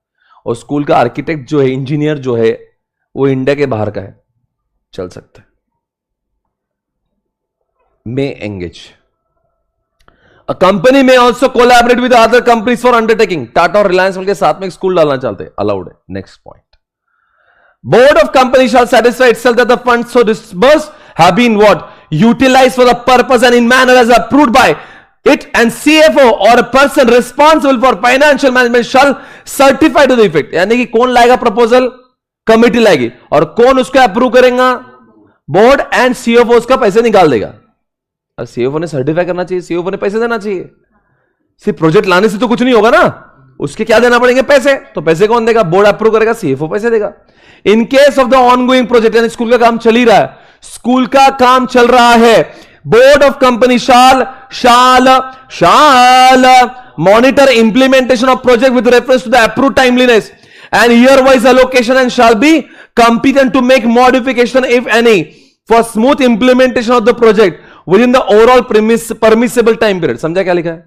S1: और स्कूल का आर्किटेक्ट जो है, इंजीनियर जो है, वो इंडिया के बाहर का है, चल सकता है। May engage। A company may also collaborate with other companies for undertaking। Tata और रिलायंस मिलकर साथ में एक स्कूल डालना चाहते हैं, अलाउड है। Next point, Board of Companies shall satisfy itself that the funds so disbursed have been what? Utilized for the purpose and in manner as approved by It and CFO or a person responsible for financial management shall certify to the effect. यानी कि कौन लाएगा proposal? Committee लाएगी. और कौन उसको approve करेगा? Board and CFO उसका पैसे निकाल देगा. और सीएफओ ने सर्टिफाई करना चाहिए, सीएफओ ने पैसे देना चाहिए. सिर्फ प्रोजेक्ट लाने से तो कुछ नहीं होगा ना, उसके क्या देना पड़ेंगे? पैसे. तो पैसे कौन देगा? बोर्ड अप्रूव करेगा, सीएफओ पैसे देगा. इन case of the ongoing project, यानी स्कूल का काम चल ही रहा है, स्कूल का काम चल रहा है, board of company shall monitor implementation of project with reference to the approved timeliness and year-wise allocation and shall be competent to make modification if any for smooth implementation of the project within the overall permissible time period. समझा क्या लिखा है?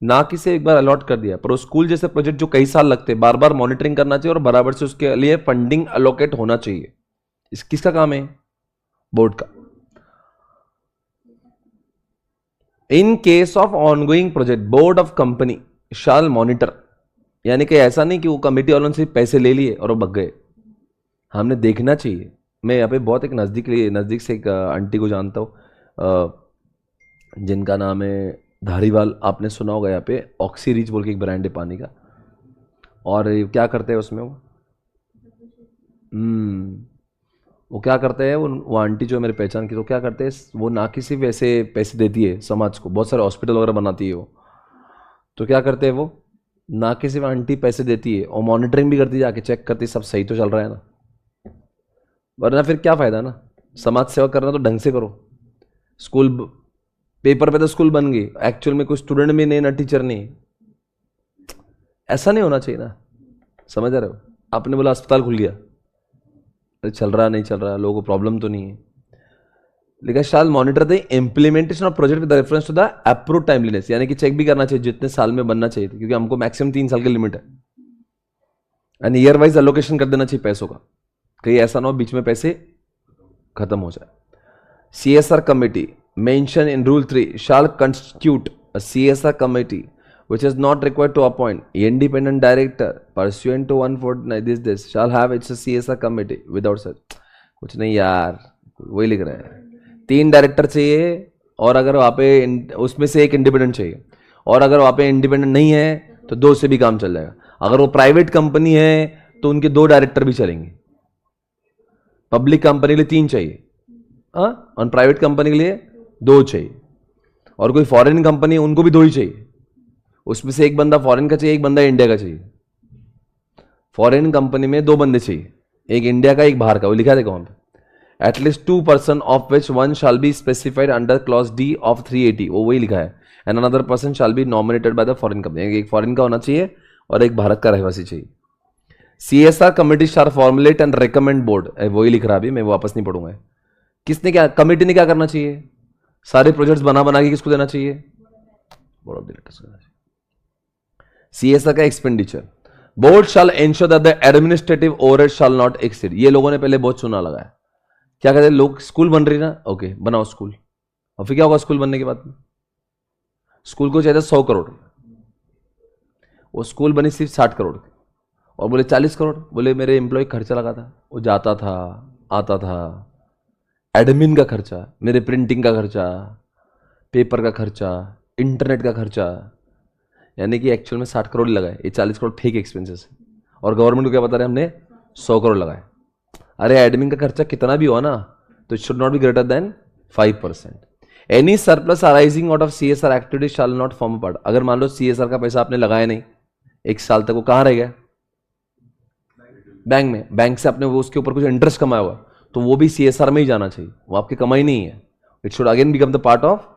S1: ना कि से एक बार allot कर दिया, पर स्कूल जैसे प्रोजेक्ट जो कई साल लगते हैं, बार बार मॉनिटरिंग करना चाहिए और बराबर से उसके लिए फंडिंग अलोकेट होना चाहिए. इस किसका काम है? बोर्ड का. इन case of ongoing project board of company shall monitor, यानी कि ऐसा नहीं कि वो कमेटी वालों से पैसे ले लिए और वो भग गए. हमने देखना चाहिए. मैं यहाँ पे बहुत एक नज़दीक से एक आंटी को जानता हूँ जिनका नाम है धारीवाल. आपने सुना होगा, यहाँ पे ऑक्सी रिच बोल के एक ब्रांड है पानी का. और क्या करते हैं उसमें वो क्या करते हैं, वो आंटी जो है मेरे पहचान की, तो क्या करते हैं वो, ना कि सिर्फ ऐसे पैसे देती है समाज को, बहुत सारे हॉस्पिटल वगैरह बनाती है वो. तो क्या करते हैं वो, ना कि सिर्फ आंटी पैसे देती है और मॉनिटरिंग भी करती है, जाके चेक करती है सब सही तो चल रहा है ना. वरना फिर क्या फ़ायदा ना, समाज सेवा करना तो ढंग से करो. स्कूल पेपर पे तो स्कूल बन गई, एक्चुअल में कोई स्टूडेंट भी नहीं, ना टीचर नहीं. ऐसा नहीं होना चाहिए ना, समझ रहे हो? आपने बोला अस्पताल खुल गया, चल रहा नहीं चल रहा, लोगों को प्रॉब्लम तो नहीं है. लेकिन shall monitor the implementation of project with reference to the approve timeliness, यानी कि चेक भी करना चाहिए जितने साल में बनना चाहिए, क्योंकि हमको मैक्सिमम 3 साल की लिमिट है. एंड ईयर वाइज एलोकेशन कर देना चाहिए पैसों का, कहीं ऐसा ना हो बीच में पैसे खत्म हो जाए. CSR committee mention in rule 3 shall constitute a CSR committee which is not required to appoint independent director pursuant to 149 this shall have its CSR committee without such. कुछ नहीं यार, वही लिख रहे हैं. 3 डायरेक्टर चाहिए और अगर वहाँ पे उसमें से एक इंडिपेंडेंट चाहिए, और अगर वहाँ पे इंडिपेंडेंट नहीं है तो 2 से भी काम चल जाएगा. अगर वो प्राइवेट कंपनी है तो उनके 2 डायरेक्टर भी चलेंगे. पब्लिक कंपनी के लिए 3 चाहिए और प्राइवेट कंपनी के लिए 2 चाहिए. और कोई फॉरेन कंपनी उनको भी 2 ही चाहिए. उसमें से एक बंदा फॉरेन का चाहिए, एक बंदा इंडिया का चाहिए. फॉरेन कंपनी में 2 बंदे चाहिए, एक इंडिया का एक बाहर का. वो लिखा देखो वहां पे, at least 2 person of which 1 shall be specified under clause D of 380. वो वही लिखा है. And another person shall be nominated by the foreign company. एक फॉरेन का होना चाहिए और एक भारत का रहवासी चाहिए. CSR committee shall formulate and recommend board. वही लिख रहा अभी, मैं वापस नहीं पढ़ूंगा. किसने क्या, कमेटी ने क्या करना चाहिए? सारे प्रोजेक्ट्स बना के किसको देना चाहिए? बोर्ड ऑफ डायरेक्टर्स को देना चाहिए. CSR का expenditure, board shall ensure that the administrative overhead shall not exceed. ये लोगों ने पहले बहुत सुना लगा है. क्या कहते हैं लोग, स्कूल बन रही ना, ओके बनाओ स्कूल, और फिर क्या होगा स्कूल बनने के बाद? स्कूल को चाहिए 100 करोड़, वो स्कूल बनी सिर्फ 60 करोड़, और बोले 40 करोड़, बोले मेरे एम्प्लॉय खर्चा लगा था, वो जाता था आता था, एडमिन का खर्चा, मेरे प्रिंटिंग का खर्चा, पेपर का खर्चा, इंटरनेट का खर्चा, यानी कि एक्चुअल में 60 करोड़ लगाए. ये 40 करोड़ फेक एक्सपेंसेस है. और गवर्नमेंट को क्या बता रहे, हमने 100 करोड़ लगाए. अरे एडमिन का खर्चा कितना भी हो ना, तो it should not be greater than 5%. Any surplus arising out of CSR activity shall not form part. अगर मान लो CSR का पैसा आपने लगाया नहीं 1 साल तक, वो कहाँ रह गया? बैंक में. बैंक से आपने वो उसके ऊपर कुछ इंटरेस्ट कमाया हुआ, तो वो भी CSR में ही जाना चाहिए. वो आपकी कमाई नहीं है. It should again become the part of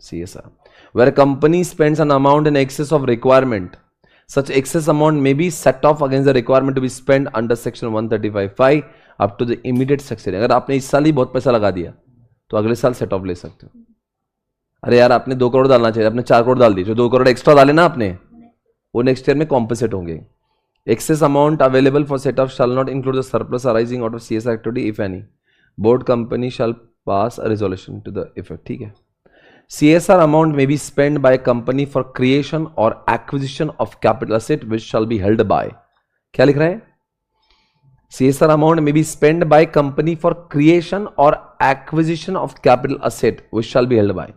S1: CSR. Where a company spends an amount in excess of requirement, such excess amount may be set off against the requirement to be spent under section 135(5) up to the immediate succession. अगर आपने इस साल ही बहुत पैसा लगा दिया तो अगले साल सेट ऑफ ले सकते हो. अरे यार आपने 2 करोड़ डालना चाहिए, आपने 4 करोड़ डाल दी, जो 2 करोड़ एक्स्ट्रा डाले ना आपने, वो नेक्स्ट ईयर में कॉम्पेंसेट होंगे. Excess amount available for set off shall not include the surplus arising out of CSR activity if any. Board company shall pass a resolution to the effect. ठीक है. CSR amount may be spent by a company for creation or acquisition of capital asset which shall be held by. क्या लिख रहा है? CSR amount may be spent by company for creation or acquisition of capital asset which shall be held by.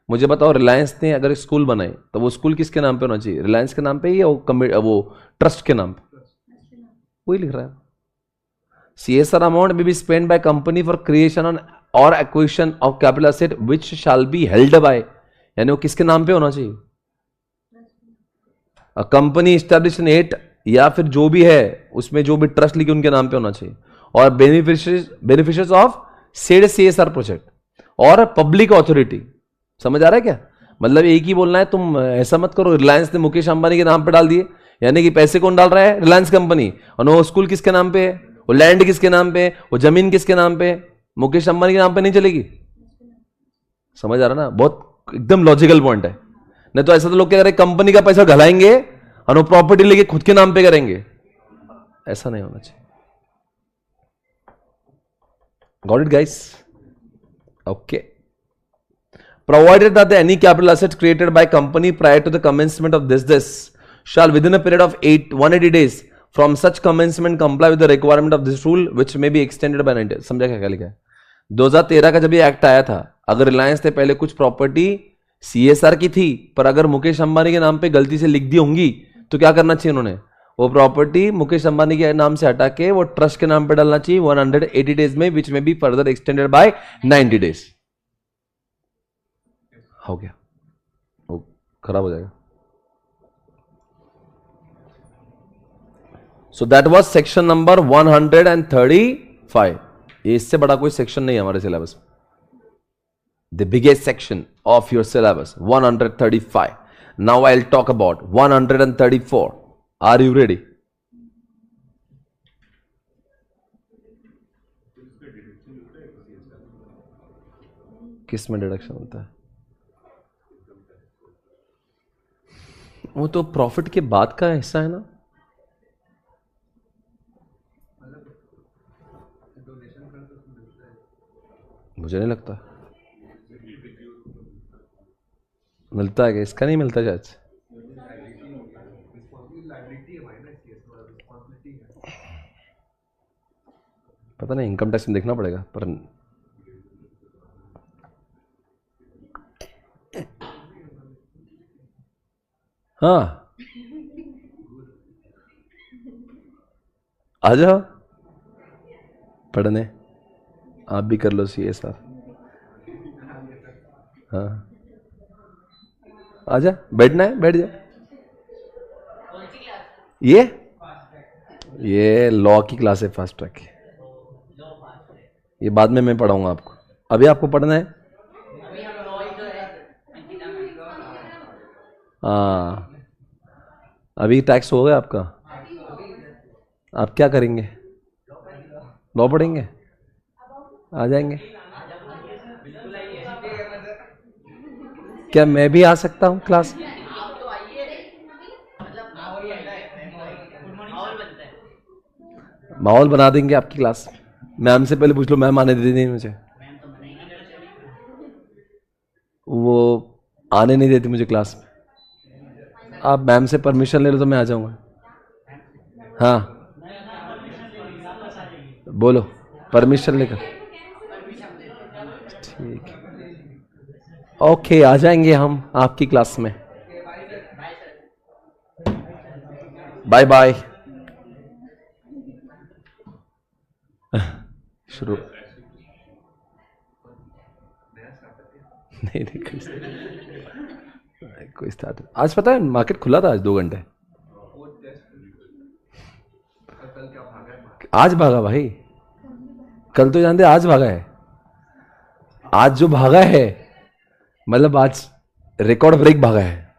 S1: मुझे बताओ, रिलायंस ने अगर school बनाए तो वो स्कूल किसके नाम पे होना चाहिए? रिलायंस के नाम पे या वो ट्रस्ट के नाम पे? वही लिख रहा है। CSR amount may be spent by company for creation or acquisition of capital asset which shall be held by, यानी वो किसके नाम पे होना चाहिए? कंपनी established in 8 या फिर जो भी है उसमें जो भी ट्रस्ट लिखे उनके नाम पे होना चाहिए। और beneficiaries of said CSR project और पब्लिक ऑथोरिटी। समझ आ रहा है क्या? मतलब एक ही बोलना है, तुम ऐसा मत करो रिलायंस ने मुकेश अंबानी के नाम पे डाल दिए, यानी कि पैसे कौन डाल रहा है? रिलायंस कंपनी। और वो स्कूल किसके नाम पे है? वो लैंड किसके नाम पे? वो जमीन किसके नाम पे? मुकेश अंबानी के नाम पे नहीं चलेगी। समझ आ रहा ना? बहुत एकदम लॉजिकल पॉइंट है। नहीं तो ऐसा तो लोग क्या करें, कंपनी का पैसा घलाएंगे और वो प्रॉपर्टी लेके खुद के नाम पे करेंगे। ऐसा नहीं होना चाहिए। Got it guys? Okay. Provided that any capital asset created by company prior to the commencement of this shall within a period of 180 days from such commencement comply with the requirement of this rule which may be extended by 90 days। समझा क्या लिखा है? 2013 का जब ये act आया था, अगर रिलायंस ने पहले कुछ प्रॉपर्टी CSR की थी पर अगर मुकेश अंबानी के नाम पे गलती से लिख दी होंगी तो क्या करना चाहिए? उन्होंने वो प्रॉपर्टी मुकेश अंबानी के नाम से हटा के वो ट्रस्ट के नाम पे डालना चाहिए 180 डेज में, विच में be further extended by 90 days. हो गया? वो खराब हो जाएगा। So that was section number 135। ये इससे बड़ा कोई सेक्शन नहीं है हमारे सिलेबस में। The biggest section of your syllabus 135। Now I will talk about 134। Are you ready? किस में डिडक्शन होता है? वो तो प्रॉफिट के बाद का हिस्सा है ना। मुझे नहीं लगता मिलता है। इसका नहीं मिलता चार्ज? पता नहीं, इनकम टैक्स में देखना पड़ेगा। पर हाँ, आ जाओ पढ़ने, आप भी कर लो CSR। हाँ, आजा, बैठना है बैठ जा। ये लॉ की क्लास है, फास्ट ट्रैक की। ये बाद में मैं पढ़ाऊंगा आपको। अभी आपको पढ़ना है? हाँ, अभी टैक्स हो गया आपका। आप क्या करेंगे? लॉ पढ़ेंगे? आ जाएंगे? क्या मैं भी आ सकता हूँ क्लास? माहौल बना देंगे आपकी क्लास। मैम से पहले पूछ लो, मैम आने देती नहीं मुझे। वो आने नहीं देती मुझे क्लास में। आप मैम से परमिशन ले लो तो मैं आ जाऊंगा। हाँ बोलो, परमिशन लेकर। ठीक है, ओके, आ जाएंगे हम आपकी क्लास में। Bye bye. शुरू नहीं कोई स्टार्ट। आज पता है मार्केट खुला था आज 2 घंटे। आज भागा भाई, कल तो जानते आज भागा है। आज जो भागा है मतलब आज रिकॉर्ड ब्रेक भागा है।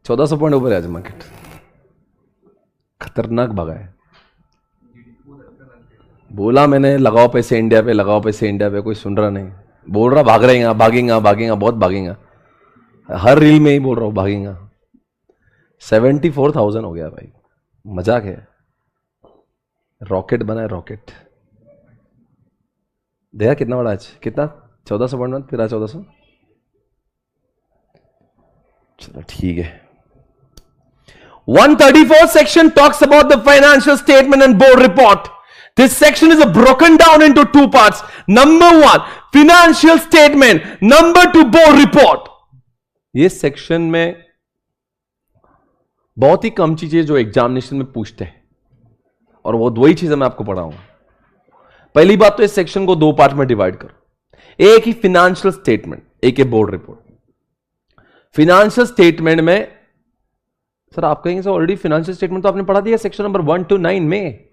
S1: 1400 पॉइंट ऊपर है आज मार्केट, खतरनाक भागा है। बोला मैंने लगाओ पैसे इंडिया पे, लगाओ पैसे इंडिया पे, कोई सुन रहा नहीं। बोल रहा भाग रहेगा, भागेगा भागेगा, बहुत भागेगा। हर रील में ही बोल रहा हूँ भागेगा। 74,000 हो गया भाई, मजाक है। रॉकेट बना है, रॉकेट। देखा कितना बड़ा आज? कितना? 1400 पॉइंट, फिर 1400। चलो ठीक है। 134 section talks about the financial statement and board report. This section is broken down into 2 parts. Number 1, financial statement. Number 2, board report. ये सेक्शन में बहुत ही कम चीजें जो एग्जामिनेशन में पूछते हैं, और वो दो ही चीजें मैं आपको पढ़ाऊंगा। पहली बात तो इस सेक्शन को दो पार्ट में डिवाइड करो। एक ही फिनेंशियल स्टेटमेंट, एक है बोर्ड रिपोर्ट। फिनेंशियल स्टेटमेंट में सर आप कहेंगे सर ऑलरेडी फिनेंशियल स्टेटमेंट तो आपने पढ़ा दिया सेक्शन नंबर 1 to 9 में।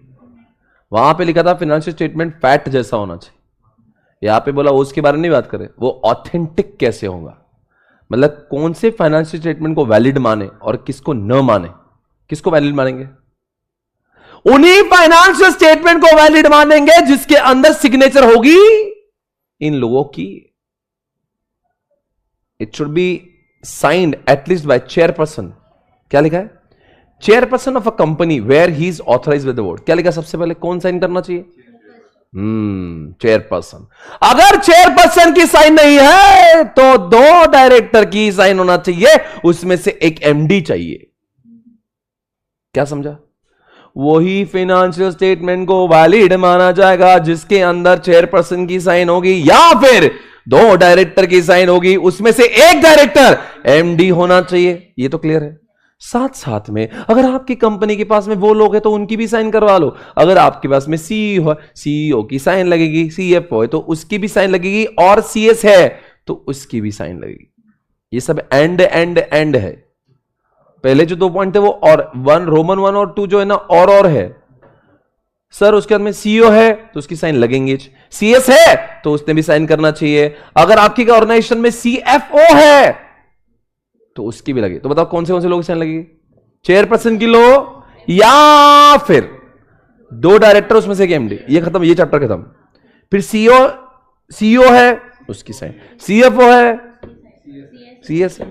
S1: वहां पे लिखा था फिनेंशियल स्टेटमेंट फैक्ट जैसा होना चाहिए। यहां पे बोला वो उसके बारे में नहीं बात करें, वो ऑथेंटिक कैसे होगा, मतलब कौन से फाइनेंशियल स्टेटमेंट को वैलिड माने और किसको न माने। किसको वैलिड मानेंगे? उन्हीं फाइनेंशियल स्टेटमेंट को वैलिड मानेंगे जिसके अंदर सिग्नेचर होगी इन लोगों की। It should be signed at least by chairperson. क्या लिखा है? Chairperson of a company where he is authorised by the board. क्या लिखा सबसे पहले? कौन साइन करना चाहिए? चेयरपर्सन। अगर चेयरपर्सन की साइन नहीं है तो दो डायरेक्टर की साइन होना चाहिए, उसमें से एक एमडी चाहिए। क्या समझा? वही फाइनेंशियल स्टेटमेंट को वैलिड माना जाएगा जिसके अंदर चेयरपर्सन की साइन होगी या फिर दो डायरेक्टर की साइन होगी, उसमें से एक डायरेक्टर एमडी होना चाहिए। ये तो क्लियर है। साथ साथ में अगर आपकी कंपनी के पास में वो लोग हैं तो उनकी भी साइन करवा लो। अगर आपके पास में सीईओ है, सीईओ की साइन लगेगी, सीएफओ है तो उसकी भी साइन लगेगी, और सीएस है तो उसकी भी साइन लगेगी। ये सब एंड एंड एंड है। पहले जो दो पॉइंट थे वो और रोमन 1 और 2 जो है ना और है सर। उसके बाद में सीईओ है तो उसकी साइन लगेंगे, सीएस है तो उसने भी साइन करना चाहिए। अगर आपकी ऑर्गेनाइजेशन में सीएफओ है तो उसकी भी लगे। तो बताओ कौन से लोगों की साइन लगेगी? चेयरपर्सन की लो या फिर दो डायरेक्टर उसमें से एक एमडी। ये खत्म, ये चैप्टर खत्म। फिर सीईओ है उसकी साइन, सीएफओ है, सीएस है।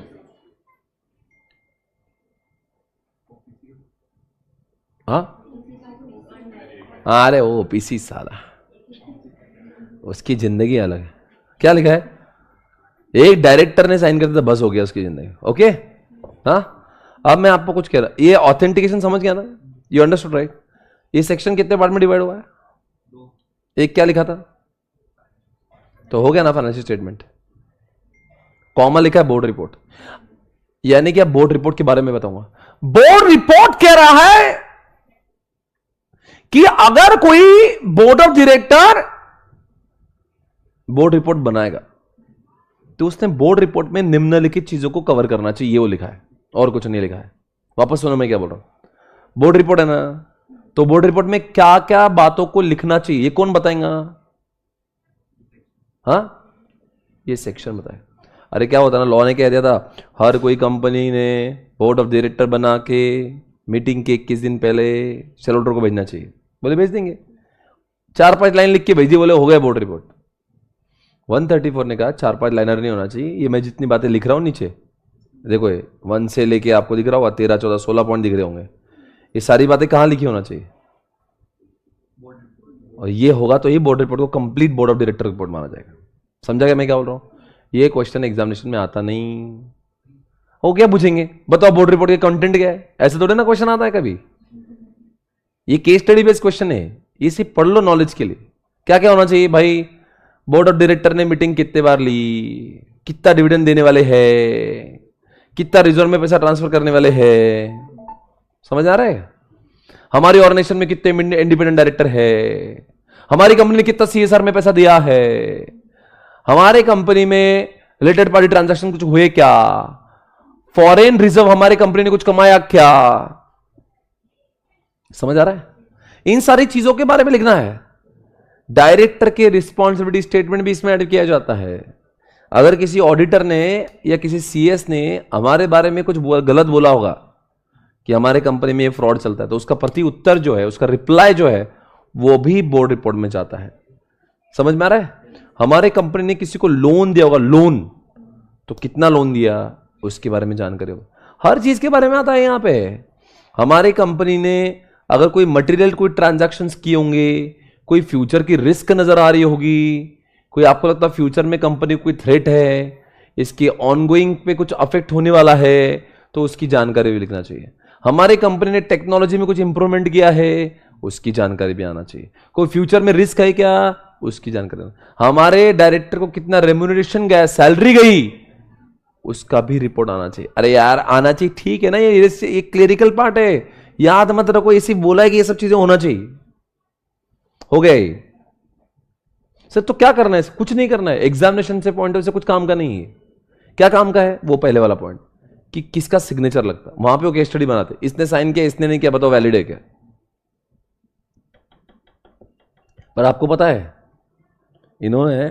S1: अरे वो ओपीसी साला, उसकी जिंदगी अलग है। क्या लिखा है? एक डायरेक्टर ने साइन कर दिया बस हो गया उसकी जिंदगी। ओके अब मैं आपको कुछ कह रहा, ये ऑथेंटिकेशन समझ गया ना? You understood right? ये सेक्शन कितने पार्ट में डिवाइड हुआ है? एक क्या लिखा था तो हो गया ना फाइनेंशियल स्टेटमेंट। कॉमा लिखा है बोर्ड रिपोर्ट, यानी कि अब बोर्ड रिपोर्ट के बारे में बताऊंगा। बोर्ड रिपोर्ट कह रहा है कि अगर कोई board of director board report बनाएगा तो उसने बोर्ड रिपोर्ट में निम्नलिखित चीजों को कवर करना चाहिए। ये वो लिखा है और कुछ नहीं लिखा है। वापस सुनो मैं क्या बोल रहा हूं। बोर्ड रिपोर्ट है ना, तो बोर्ड रिपोर्ट में क्या क्या बातों को लिखना चाहिए ये कौन बताएगा? ये सेक्शन बताए। अरे क्या होता ना, लॉ ने कह दिया था हर कोई कंपनी ने बोर्ड ऑफ डायरेक्टर बना के मीटिंग के 21 दिन पहले शेयरहोल्डर को भेजना चाहिए। बोले भेज देंगे, 4-5 लाइन लिख के भेज दी, बोले हो गया बोर्ड रिपोर्ट। 134 ने कहा 4-5 लाइनर नहीं होना चाहिए। ये मैं जितनी बातें लिख रहा हूं नीचे देखो, ये 1 से लेके आपको दिख रहा होगा 13, 14, 16 पॉइंट दिख रहे होंगे। ये सारी बातें कहां लिखी होना चाहिए? और ये होगा तो ये बोर्ड रिपोर्ट को complete board of director report माना जाएगा। समझा क्या मैं क्या बोल रहा हूं? ये क्वेश्चन एग्जामिनेशन में आता नहीं हो। क्या पूछेंगे? बताओ बोर्ड रिपोर्ट के कंटेंट क्या है? ऐसे थोड़े ना क्वेश्चन आता है कभी। ये केस स्टडी बेस्ड क्वेश्चन है, ये सिर्फ पढ़ लो नॉलेज के लिए। क्या क्या होना चाहिए भाई? बोर्ड ऑफ डायरेक्टर ने मीटिंग कितने बार ली, कितना डिविडेंड देने वाले हैं, कितना रिजर्व में पैसा ट्रांसफर करने वाले हैं। समझ आ रहा है? हमारी ऑर्गेनाइजेशन में कितने इंडिपेंडेंट डायरेक्टर है, हमारी कंपनी ने कितना सीएसआर में पैसा दिया है, हमारे कंपनी में रिलेटेड पार्टी ट्रांजैक्शन कुछ हुए क्या, फॉरेन रिजर्व हमारी कंपनी ने कुछ कमाया क्या। समझ आ रहा है? इन सारी चीजों के बारे में लिखना है। डायरेक्टर के रिस्पॉन्सिबिलिटी स्टेटमेंट भी इसमें ऐड किया जाता है। अगर किसी ऑडिटर ने या किसी सीएस ने हमारे बारे में कुछ गलत बोला होगा कि हमारे कंपनी में ये फ्रॉड चलता है, तो उसका प्रति उत्तर जो है, उसका रिप्लाई जो है, वो भी बोर्ड रिपोर्ट में जाता है। समझ में आ रहा है? हमारे कंपनी ने किसी को लोन दिया होगा, लोन, तो कितना लोन दिया उसके बारे में जानकारी होगा। हर चीज के बारे में आता है यहां पे। हमारी कंपनी ने अगर कोई मटेरियल कोई ट्रांजैक्शंस किए होंगे, कोई फ्यूचर की रिस्क नजर आ रही होगी, कोई आपको लगता है फ्यूचर में कंपनी कोई थ्रेट है, इसके ऑनगोइंग पे कुछ अफेक्ट होने वाला है, तो उसकी जानकारी भी लिखना चाहिए। हमारी कंपनी ने टेक्नोलॉजी में कुछ इंप्रूवमेंट किया है, उसकी जानकारी भी आना चाहिए। कोई फ्यूचर में रिस्क है क्या, उसकी जानकारी, हमारे डायरेक्टर को कितना रेम्यूनरेशन गया, सैलरी गई, उसका भी रिपोर्ट आना चाहिए। अरे यार आना चाहिए, ठीक है ना, ये क्लेरिकल पार्ट है, याद मत रखो, इसी बोला है कि ये सब चीजें होना चाहिए। हो गए सर, तो क्या करना है, कुछ नहीं करना है, एग्जामिनेशन से पॉइंट ऑफ से कुछ काम का नहीं है। क्या काम का है, वो पहले वाला पॉइंट कि किसका सिग्नेचर लगता है, वहां पे वो केस स्टडी बनाते, इसने साइन किया इसने नहीं किया, बताओ वैलिड है क्या। पर आपको पता है इन्होंने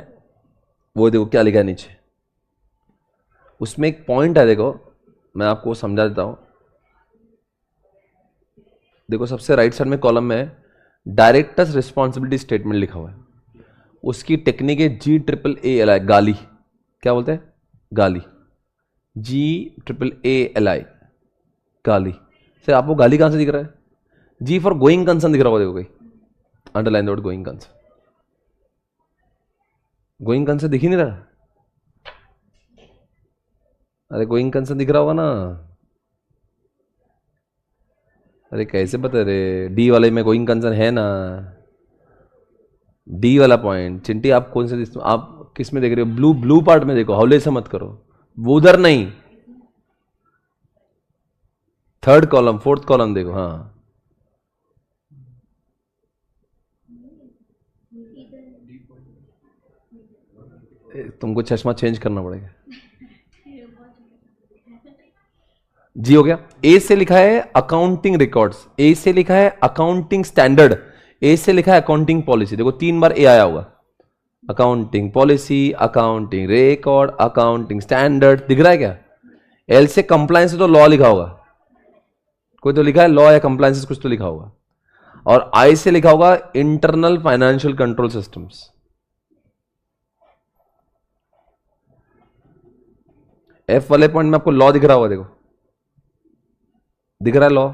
S1: वो देखो क्या लिखा है नीचे, उसमें एक पॉइंट है, देखो मैं आपको समझा देता हूं। देखो सबसे राइट साइड में कॉलम में डायरेक्टर्स रिस्पॉन्सिबिलिटी स्टेटमेंट लिखा हुआ है, उसकी टेक्निक है GAAALI, गाली, क्या बोलते हैं, गाली, GAAALI, गाली। सर आपको गाली कहां से दिख रहा है, जी फॉर गोइंग कंसर्न दिख रहा होगा, देखो कोई underline the word going concern, going concern दिख ही नहीं रहा, अरे गोइंग कंसर्न दिख रहा होगा ना, अरे कैसे पता रे, डी वाले में गोइंग कंसर्न है ना, डी वाला पॉइंट। चिंटी आप कौन से, आप किस में देख रहे हो, ब्लू पार्ट में देखो, हौले से मत करो, वो उधर नहीं, थर्ड कॉलम फोर्थ कॉलम देखो, हाँ तुमको चश्मा चेंज करना पड़ेगा। जी हो गया, ए से लिखा है अकाउंटिंग रिकॉर्ड्स, ए से लिखा है अकाउंटिंग स्टैंडर्ड, ए से लिखा है अकाउंटिंग पॉलिसी, देखो 3 बार ए आया होगा, accounting policy, accounting record, accounting standard, दिख रहा है क्या। एल से कंप्लायंस से तो लॉ लिखा होगा, कोई तो लिखा है लॉ या कंप्लायंस कुछ तो लिखा होगा, और आई से लिखा होगा internal financial control systems. F वाले पॉइंट में आपको लॉ दिख रहा होगा, देखो दिख रहा है लॉ,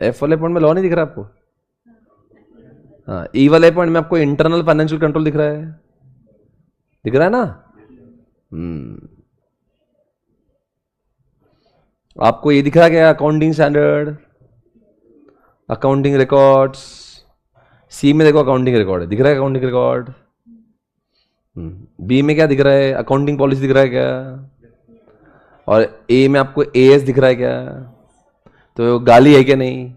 S1: एफ वाले पॉइंट में लॉ नहीं दिख रहा आपको, हाँ ई वाले पॉइंट में आपको इंटरनल फाइनेंशियल कंट्रोल दिख रहा है, दिख रहा है ना। आपको ये दिख रहा है क्या, अकाउंटिंग स्टैंडर्ड, अकाउंटिंग रिकॉर्ड्स, सी में देखो अकाउंटिंग रिकॉर्ड है, दिख रहा है अकाउंटिंग रिकॉर्ड, बी में क्या दिख रहा है, अकाउंटिंग पॉलिसी दिख रहा है क्या, और ए में आपको एएस दिख रहा है क्या, तो गाली है क्या नहीं,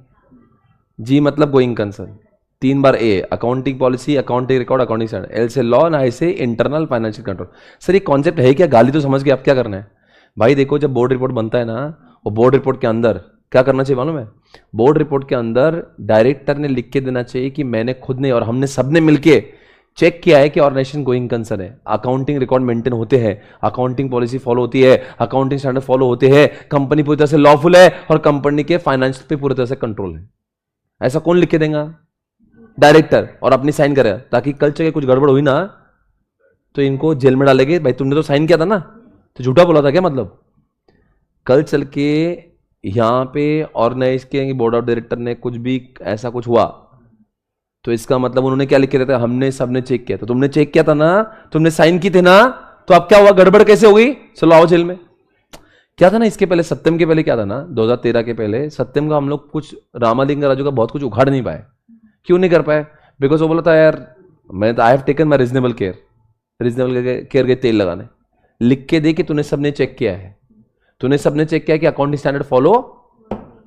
S1: जी मतलब गोइंग कंसर्न, 3 बार ए, accounting policy, accounting record, accounting standard, L से लॉ, ना आई से इंटरनल फाइनेंशियल कंट्रोल। सर ये कॉन्सेप्ट है क्या, गाली तो समझ गए, आप क्या करना है भाई, देखो जब बोर्ड रिपोर्ट बनता है ना, वो बोर्ड रिपोर्ट के अंदर क्या करना चाहिए मालूम है, बोर्ड रिपोर्ट के अंदर डायरेक्टर ने लिख के देना चाहिए कि मैंने खुद ने और हमने सबने मिलके चेक किया है कि ऑर्गेनाइजेशन गोइंग कंसर्न है, अकाउंटिंग रिकॉर्ड मेंटेन होते हैं, अकाउंटिंग पॉलिसी फॉलो होती है, अकाउंटिंग स्टैंडर्ड फॉलो होते हैं, कंपनी पूरी तरह से लॉफुल है और कंपनी के फाइनेंस पे पूरी तरह से कंट्रोल है। ऐसा कौन लिख के देगा, डायरेक्टर, और अपनी साइन करेगा, ताकि कल चल के कुछ गड़बड़ हुई ना तो इनको जेल में डालेंगे, भाई तुमने तो साइन किया था ना, तो झूठा बोला था क्या, मतलब कल चल के यहां पे ऑर्गेनाइज के बोर्ड ऑफ डायरेक्टर ने कुछ भी ऐसा कुछ हुआ तो इसका मतलब उन्होंने क्या लिख के रहता है, हमने सबने चेक किया, तो तुमने चेक किया था ना, तुमने साइन की थे ना, तो अब क्या हुआ, गड़बड़ कैसे हो गई, चलो आओ जेल में। क्या था ना, इसके पहले सत्यम के पहले क्या था ना, 2013 के पहले सत्यम का हम लोग कुछ रामालिंग राजू का बहुत कुछ उखाड़ नहीं पाए, क्यों नहीं कर पाए, बिकॉज वो बोला था यार मैं तो I have taken my reasonable care, reasonable care के तेल लगाने, लिख के दे कि तूने सबने चेक किया है, तूने सबने चेक किया कि accounting standard follow,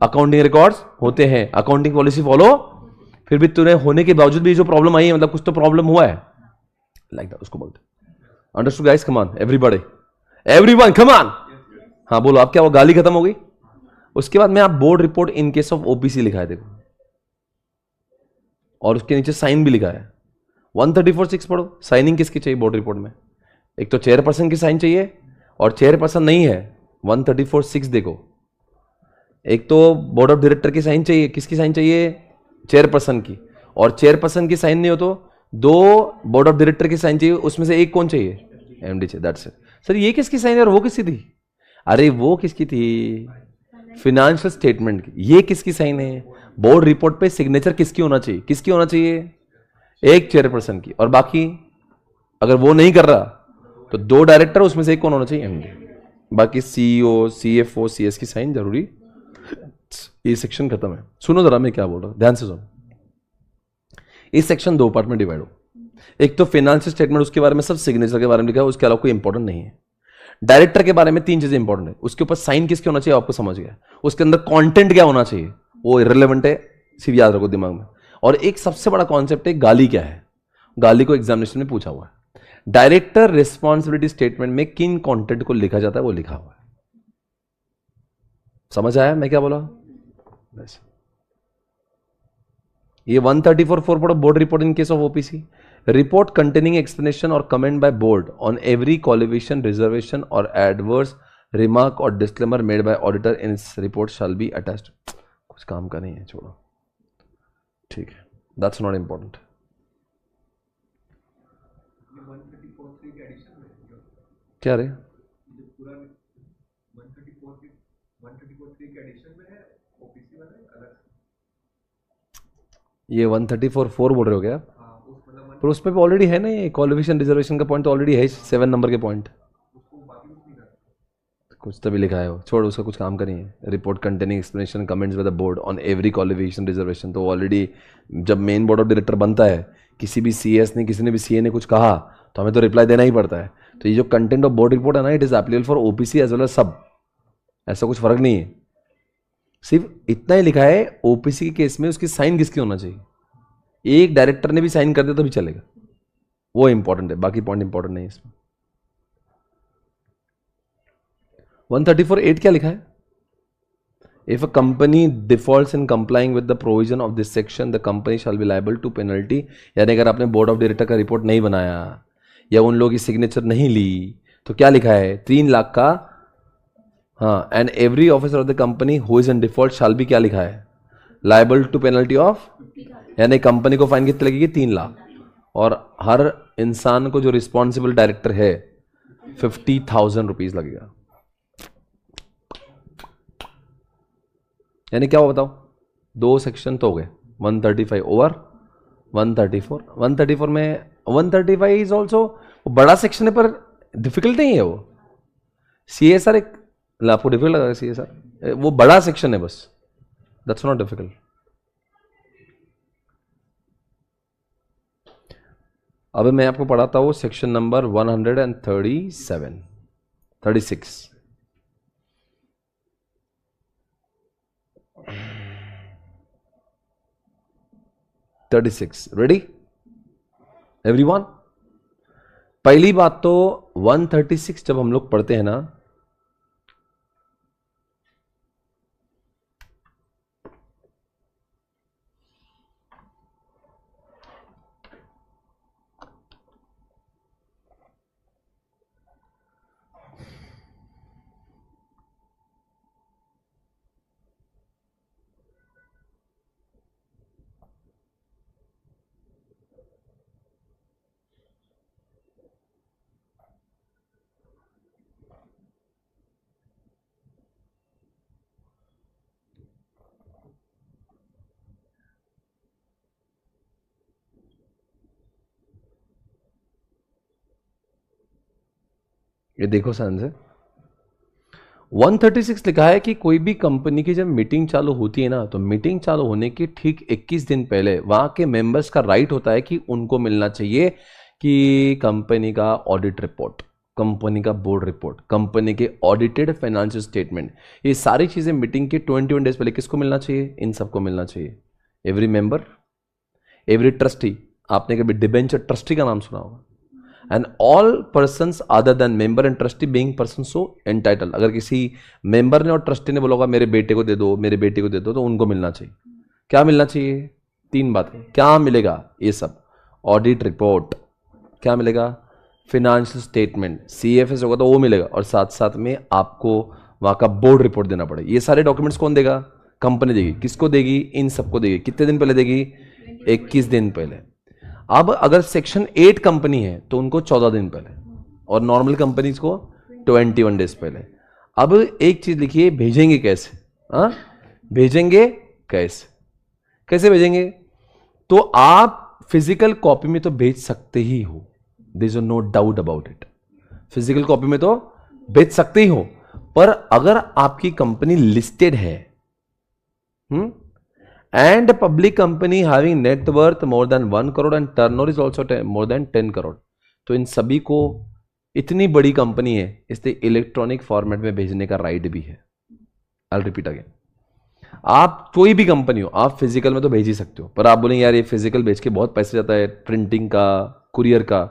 S1: accounting records होते हैं, अकाउंटिंग पॉलिसी फॉलो, फिर भी तूने होने के बावजूद भी जो प्रॉब्लम आई है, मतलब कुछ तो प्रॉब्लम हुआ है, लाइक दैट उसको बोलते। Understood guys, come on everybody, everyone come on, हाँ बोलो आप, क्या वो गाली खत्म हो गई। उसके बाद में आप board report in case of OPC लिखा है, देखो, और उसके नीचे साइन भी लिखा है, 134(6) पढ़ो, साइनिंग किसकी चाहिए बोर्ड रिपोर्ट में, एक तो चेयरपर्सन की साइन चाहिए, और चेयरपर्सन नहीं है 134(6) देखो, एक तो बोर्ड ऑफ डायरेक्टर की साइन चाहिए, किसकी साइन चाहिए, चेयरपर्सन की, और चेयरपर्सन की साइन नहीं हो तो 2 बोर्ड ऑफ डायरेक्टर की साइन चाहिए, उसमें से एक कौन चाहिए, एमडी चाहिए, दैट्स इट। सर ये किसकी साइन है और वो किसकी थी, अरे वो किसकी थी, फिनेंशियल स्टेटमेंट की, ये किसकी साइन है, बोर्ड रिपोर्ट पे सिग्नेचर किसकी होना चाहिए, किसकी होना चाहिए, एक चेयरपर्सन की, और बाकी अगर वो नहीं कर रहा तो 2 डायरेक्टर, उसमें से एक कौन होना चाहिए, एमडी, बाकी सीईओ, सीएफओ, सीएस की साइन जरूरी। ये सेक्शन खत्म है, सुनो जरा मैं क्या बोल रहा हूं, ध्यान से सुनो। इस सेक्शन 2 पार्ट में डिवाइड हो, एक तो फाइनेंशियल स्टेटमेंट, उसके बारे में सब सिग्नेचर के बारे में लिखा है, उसके अलावा कोई इंपॉर्टेंट नहीं है। डायरेक्टर के बारे में 3 चीजें इंपॉर्टेंट है, उसके ऊपर साइन किसके होना चाहिए आपको समझ गया, उसके अंदर कंटेंट क्या होना चाहिए वो इररिलेवेंट है, सिर्फ याद रखो दिमाग में। और एक सबसे बड़ा कॉन्सेप्ट है गाली क्या है, गाली को एग्जामिनेशन में पूछा हुआ है। डायरेक्टर रिस्पॉन्सिबिलिटी स्टेटमेंट में किन कंटेंट को लिखा जाता है वो लिखा हुआ है। समझ आया मैं क्या बोला? बस ये 134 पढ़ो, board report in case of OPC. Report containing explanation or comment by board on every qualification, reservation or adverse remark or disclaimer made by auditor in his report shall be attached. कुछ काम का नहीं है, छोड़ो, ठीक है, that's not important. क्या रे? ये 134 बोल रहे हो क्या? पर उसमें भी ऑलरेडी है ना, ये क्वालिफिकेशन रिजर्वेशन का पॉइंट तो ऑलरेडी है 7 नंबर के पॉइंट। कुछ तो भी लिखा है वो, छोड़, उसका कुछ काम का नहीं है। Report containing explanation comments bye the board on every qualification reservation, तो ऑलरेडी जब मेन बोर्ड ऑफ डायरेक्टर बनता है, किसी भी सीएस ने, किसी ने भी सीए ने कुछ कहा तो हमें तो रिप्लाई देना ही पड़ता है। तो ये जो कंटेंट ऑफ बोर्ड रिपोर्ट है ना, it is applicable for OPC as well as सब, ऐसा कुछ फर्क नहीं है। सिर्फ इतना ही लिखा है ओपीसी के केस में उसकी साइन किसकी होना चाहिए, एक डायरेक्टर ने भी साइन कर दिया तो भी चलेगा, वो इंपॉर्टेंट है, बाकी पॉइंट इंपॉर्टेंट नहीं है इसमें। 134(8) क्या लिखा है? If a company defaults in complying with the provision of this section the company shall be liable to penalty. यानी अगर आपने बोर्ड ऑफ डायरेक्टर का रिपोर्ट नहीं बनाया या उन लोगों की सिग्नेचर नहीं ली तो क्या लिखा है, 3 लाख का, हाँ, and every officer of the company who is in default shall B, क्या लिखा है, लायबल टू पेनल्टी ऑफ, यानी कंपनी को फाइन कितनी लगेगी, 3 लाख, और हर इंसान को जो रिस्पॉन्सिबल डायरेक्टर है 50,000 रुपीज लगेगा। यानी क्या हो बताओ, 2 सेक्शन तो हो गए, 135 ओवर 134। 134 में 135 इज ऑल्सो बड़ा सेक्शन है पर डिफिकल्ट नहीं है वो। सीएसआर एक आपको डिफिकल्ट लगा, सीएसआर वो बड़ा सेक्शन है बस, दैट्स नॉट डिफिकल्ट। अब मैं आपको पढ़ाता हूं सेक्शन नंबर 137 36। Ready everyone? पहली बात तो 136 जब हम लोग पढ़ते हैं ना, ये देखो सन से 136 लिखा है कि कोई भी कंपनी की जब मीटिंग चालू होती है ना, तो मीटिंग चालू होने के ठीक 21 दिन पहले वहां के मेंबर्स का राइट होता है कि उनको मिलना चाहिए कि कंपनी का ऑडिट रिपोर्ट, कंपनी का बोर्ड रिपोर्ट, कंपनी के ऑडिटेड फाइनेंशियल स्टेटमेंट, ये सारी चीजें मीटिंग के 21 डेज पहले किसको मिलना चाहिए, इन सबको मिलना चाहिए। एवरी मेंबर, एवरी ट्रस्टी, आपने कभी डिबेंचर ट्रस्टी का नाम सुना होगा, and all persons other than member and trustee being person so entitle. अगर किसी मेंबर ने और ट्रस्टी ने बोला होगा मेरे बेटे को दे दो, मेरे बेटी को दे दो, तो उनको मिलना चाहिए। क्या मिलना चाहिए? 3 बातें। क्या मिलेगा? ये सब, ऑडिट रिपोर्ट, क्या मिलेगा, फाइनेंशियल स्टेटमेंट, सीएफएस होगा तो वो मिलेगा, और साथ साथ में आपको वहां का बोर्ड रिपोर्ट देना पड़ेगा। ये सारे डॉक्यूमेंट्स कौन देगा? कंपनी देगी। किसको देगी? इन सबको देगी। कितने दिन पहले देगी? 21 दिन पहले। अब अगर सेक्शन 8 कंपनी है तो उनको 14 दिन पहले, और नॉर्मल कंपनीज को 21 डेज पहले। अब एक चीज लिखिए, भेजेंगे कैसे? हाँ, भेजेंगे कैसे? कैसे भेजेंगे? तो आप फिजिकल कॉपी में तो भेज सकते ही हो, there is no doubt about it. Physical copy में तो भेज सकते ही हो, पर अगर आपकी कंपनी लिस्टेड है and public company having net worth more than 1 crore and turnover is also more than 10 crore. तो इन सभी को, इतनी बड़ी कंपनी है इसलिए इलेक्ट्रॉनिक फॉर्मेट में भेजने का राइट भी है। आई रिपीट अगेन, आप कोई भी कंपनी हो, आप फिजिकल में तो भेज ही सकते हो, पर आप बोलेंगे यार ये फिजिकल भेज के बहुत पैसे जाता है, प्रिंटिंग का, कुरियर का,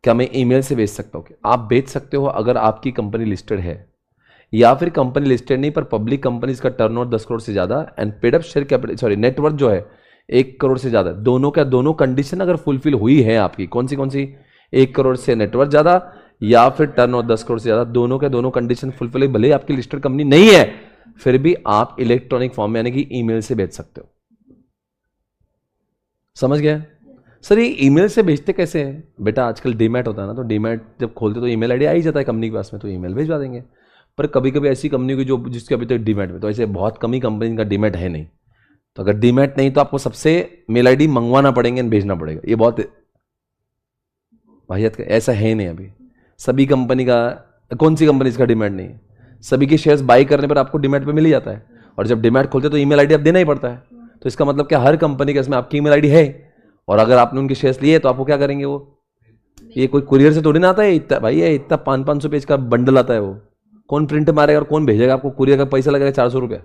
S1: क्या मैं ईमेल से भेज सकता हूँ? आप भेज सकते हो अगर आपकी कंपनी लिस्टेड है, या फिर कंपनी लिस्टेड नहीं पर पब्लिक कंपनी का टर्नओवर 10 करोड़ से ज्यादा and paid up share capital, sorry, net worth जो है 1 करोड़ से ज्यादा, दोनों का दोनों कंडीशन अगर फुलफिल हुई है आपकी, कौन सी 1 करोड़ से नेटवर्थ ज्यादा या फिर टर्नओवर 10 करोड़ से ज्यादा, दोनों के दोनों कंडीशन फुलफिल है, भले आपकी लिस्टेड कंपनी नहीं है, फिर भी आप इलेक्ट्रॉनिक फॉर्म में यानी कि ईमेल से भेज सकते हो। समझ गया? सर ये ईमेल से भेजते कैसे हैं? बेटा आजकल डीमैट होता है ना, तो डीमैट जब खोलते तो ईमेल आईडी आ ही जाता है कंपनी के पास में, तो ईमेल भेजवा देंगे। पर कभी कभी ऐसी कंपनी की जो जिसके अभी तक डीमैट में, तो ऐसे बहुत कम ही कंपनी का डीमैट है नहीं, तो अगर डीमैट नहीं तो आपको सबसे मेल आईडी मंगवाना पड़ेंगे, भेजना पड़ेगा। ये बहुत वाहियत का, ऐसा है नहीं अभी सभी कंपनी का। कौन सी कंपनी इसका डीमैट नहीं है? सभी के शेयर्स बाई करने पर आपको डीमैट पे मिल ही जाता है, और जब डीमैट खोलते तो ईमेल आईडी आप देना ही पड़ता है। तो इसका मतलब क्या, हर कंपनी के इसमें आपकी ईमेल आईडी है, और अगर आपने उनके शेयर्स लिए तो आपको क्या करेंगे वो? ये कोई कुरियर से थोड़ी ना आता है इतना, भाई ये इतना 500 पेज का बंडल आता है, वो कौन प्रिंट मारेगा और कौन भेजेगा आपको? कुरियर का पैसा लगेगा 400 रुपया,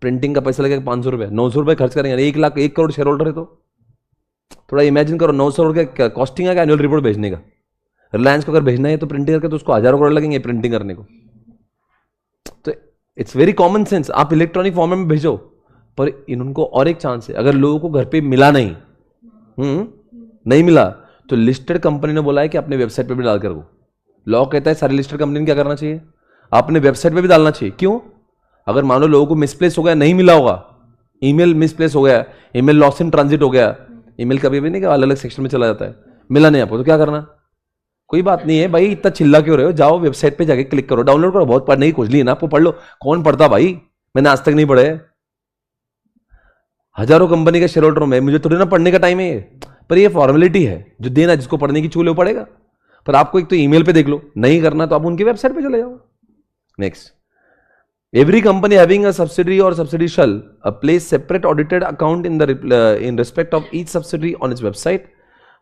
S1: प्रिंटिंग का पैसा लगेगा 500 रुपया, 900 रुपये खर्च करेंगे। 1 करोड़ शेयर होल्डर है तो थोड़ा इमेजिन करो, 900 रुपये का कॉस्टिंग है एनुअल रिपोर्ट भेजने का। रिलायंस को अगर भेजना है तो प्रिंटिंग करके तो उसको हजारों करोड़ लगेंगे प्रिंटिंग करने को। तो इट्स वेरी कॉमन सेंस, आप इलेक्ट्रॉनिक फॉर्म में भेजो। पर इनको और एक चांस है, अगर लोगों को घर पे मिला नहीं मिला तो लिस्टेड कंपनी ने बोला है कि अपने वेबसाइट पे भी डाल कर दो। लॉ कहता है सारी लिस्टेड कंपनी ने क्या करना चाहिए, अपने वेबसाइट पे भी डालना चाहिए। क्यों? अगर मान लो लोगों को मिसप्लेस हो गया, नहीं मिला होगा, ईमेल मिसप्लेस हो गया, ईमेल लॉस्ट इन ट्रांजिट हो गया, ईमेल कभी भी नहीं अलग अलग सेक्शन में चला जाता है, मिला नहीं आपको, तो क्या करना? कोई बात नहीं है भाई, इतना चिल्ला क्यों रहे हो? जाओ वेबसाइट पे जाके क्लिक करो, डाउनलोड करो, बहुत पढ़ने की खोज ली है ना आपको, पढ़ लो। कौन पढ़ता भाई? मैंने आज तक नहीं पढ़े, हजारों कंपनी के शेयर होल्डर में, मुझे थोड़ी ना पढ़ने का टाइम है ये। पर ये फॉर्मेलिटी है जो देना, जिसको पढ़ने की चूल वो पड़ेगा। पर आपको एक तो ईमेल पे देख लो, नहीं करना तो आप उनकी वेबसाइट पे चले जाओ। Next, every company having a subsidiary or subsidiary shall place separate audited account in respect of each subsidiary on its website.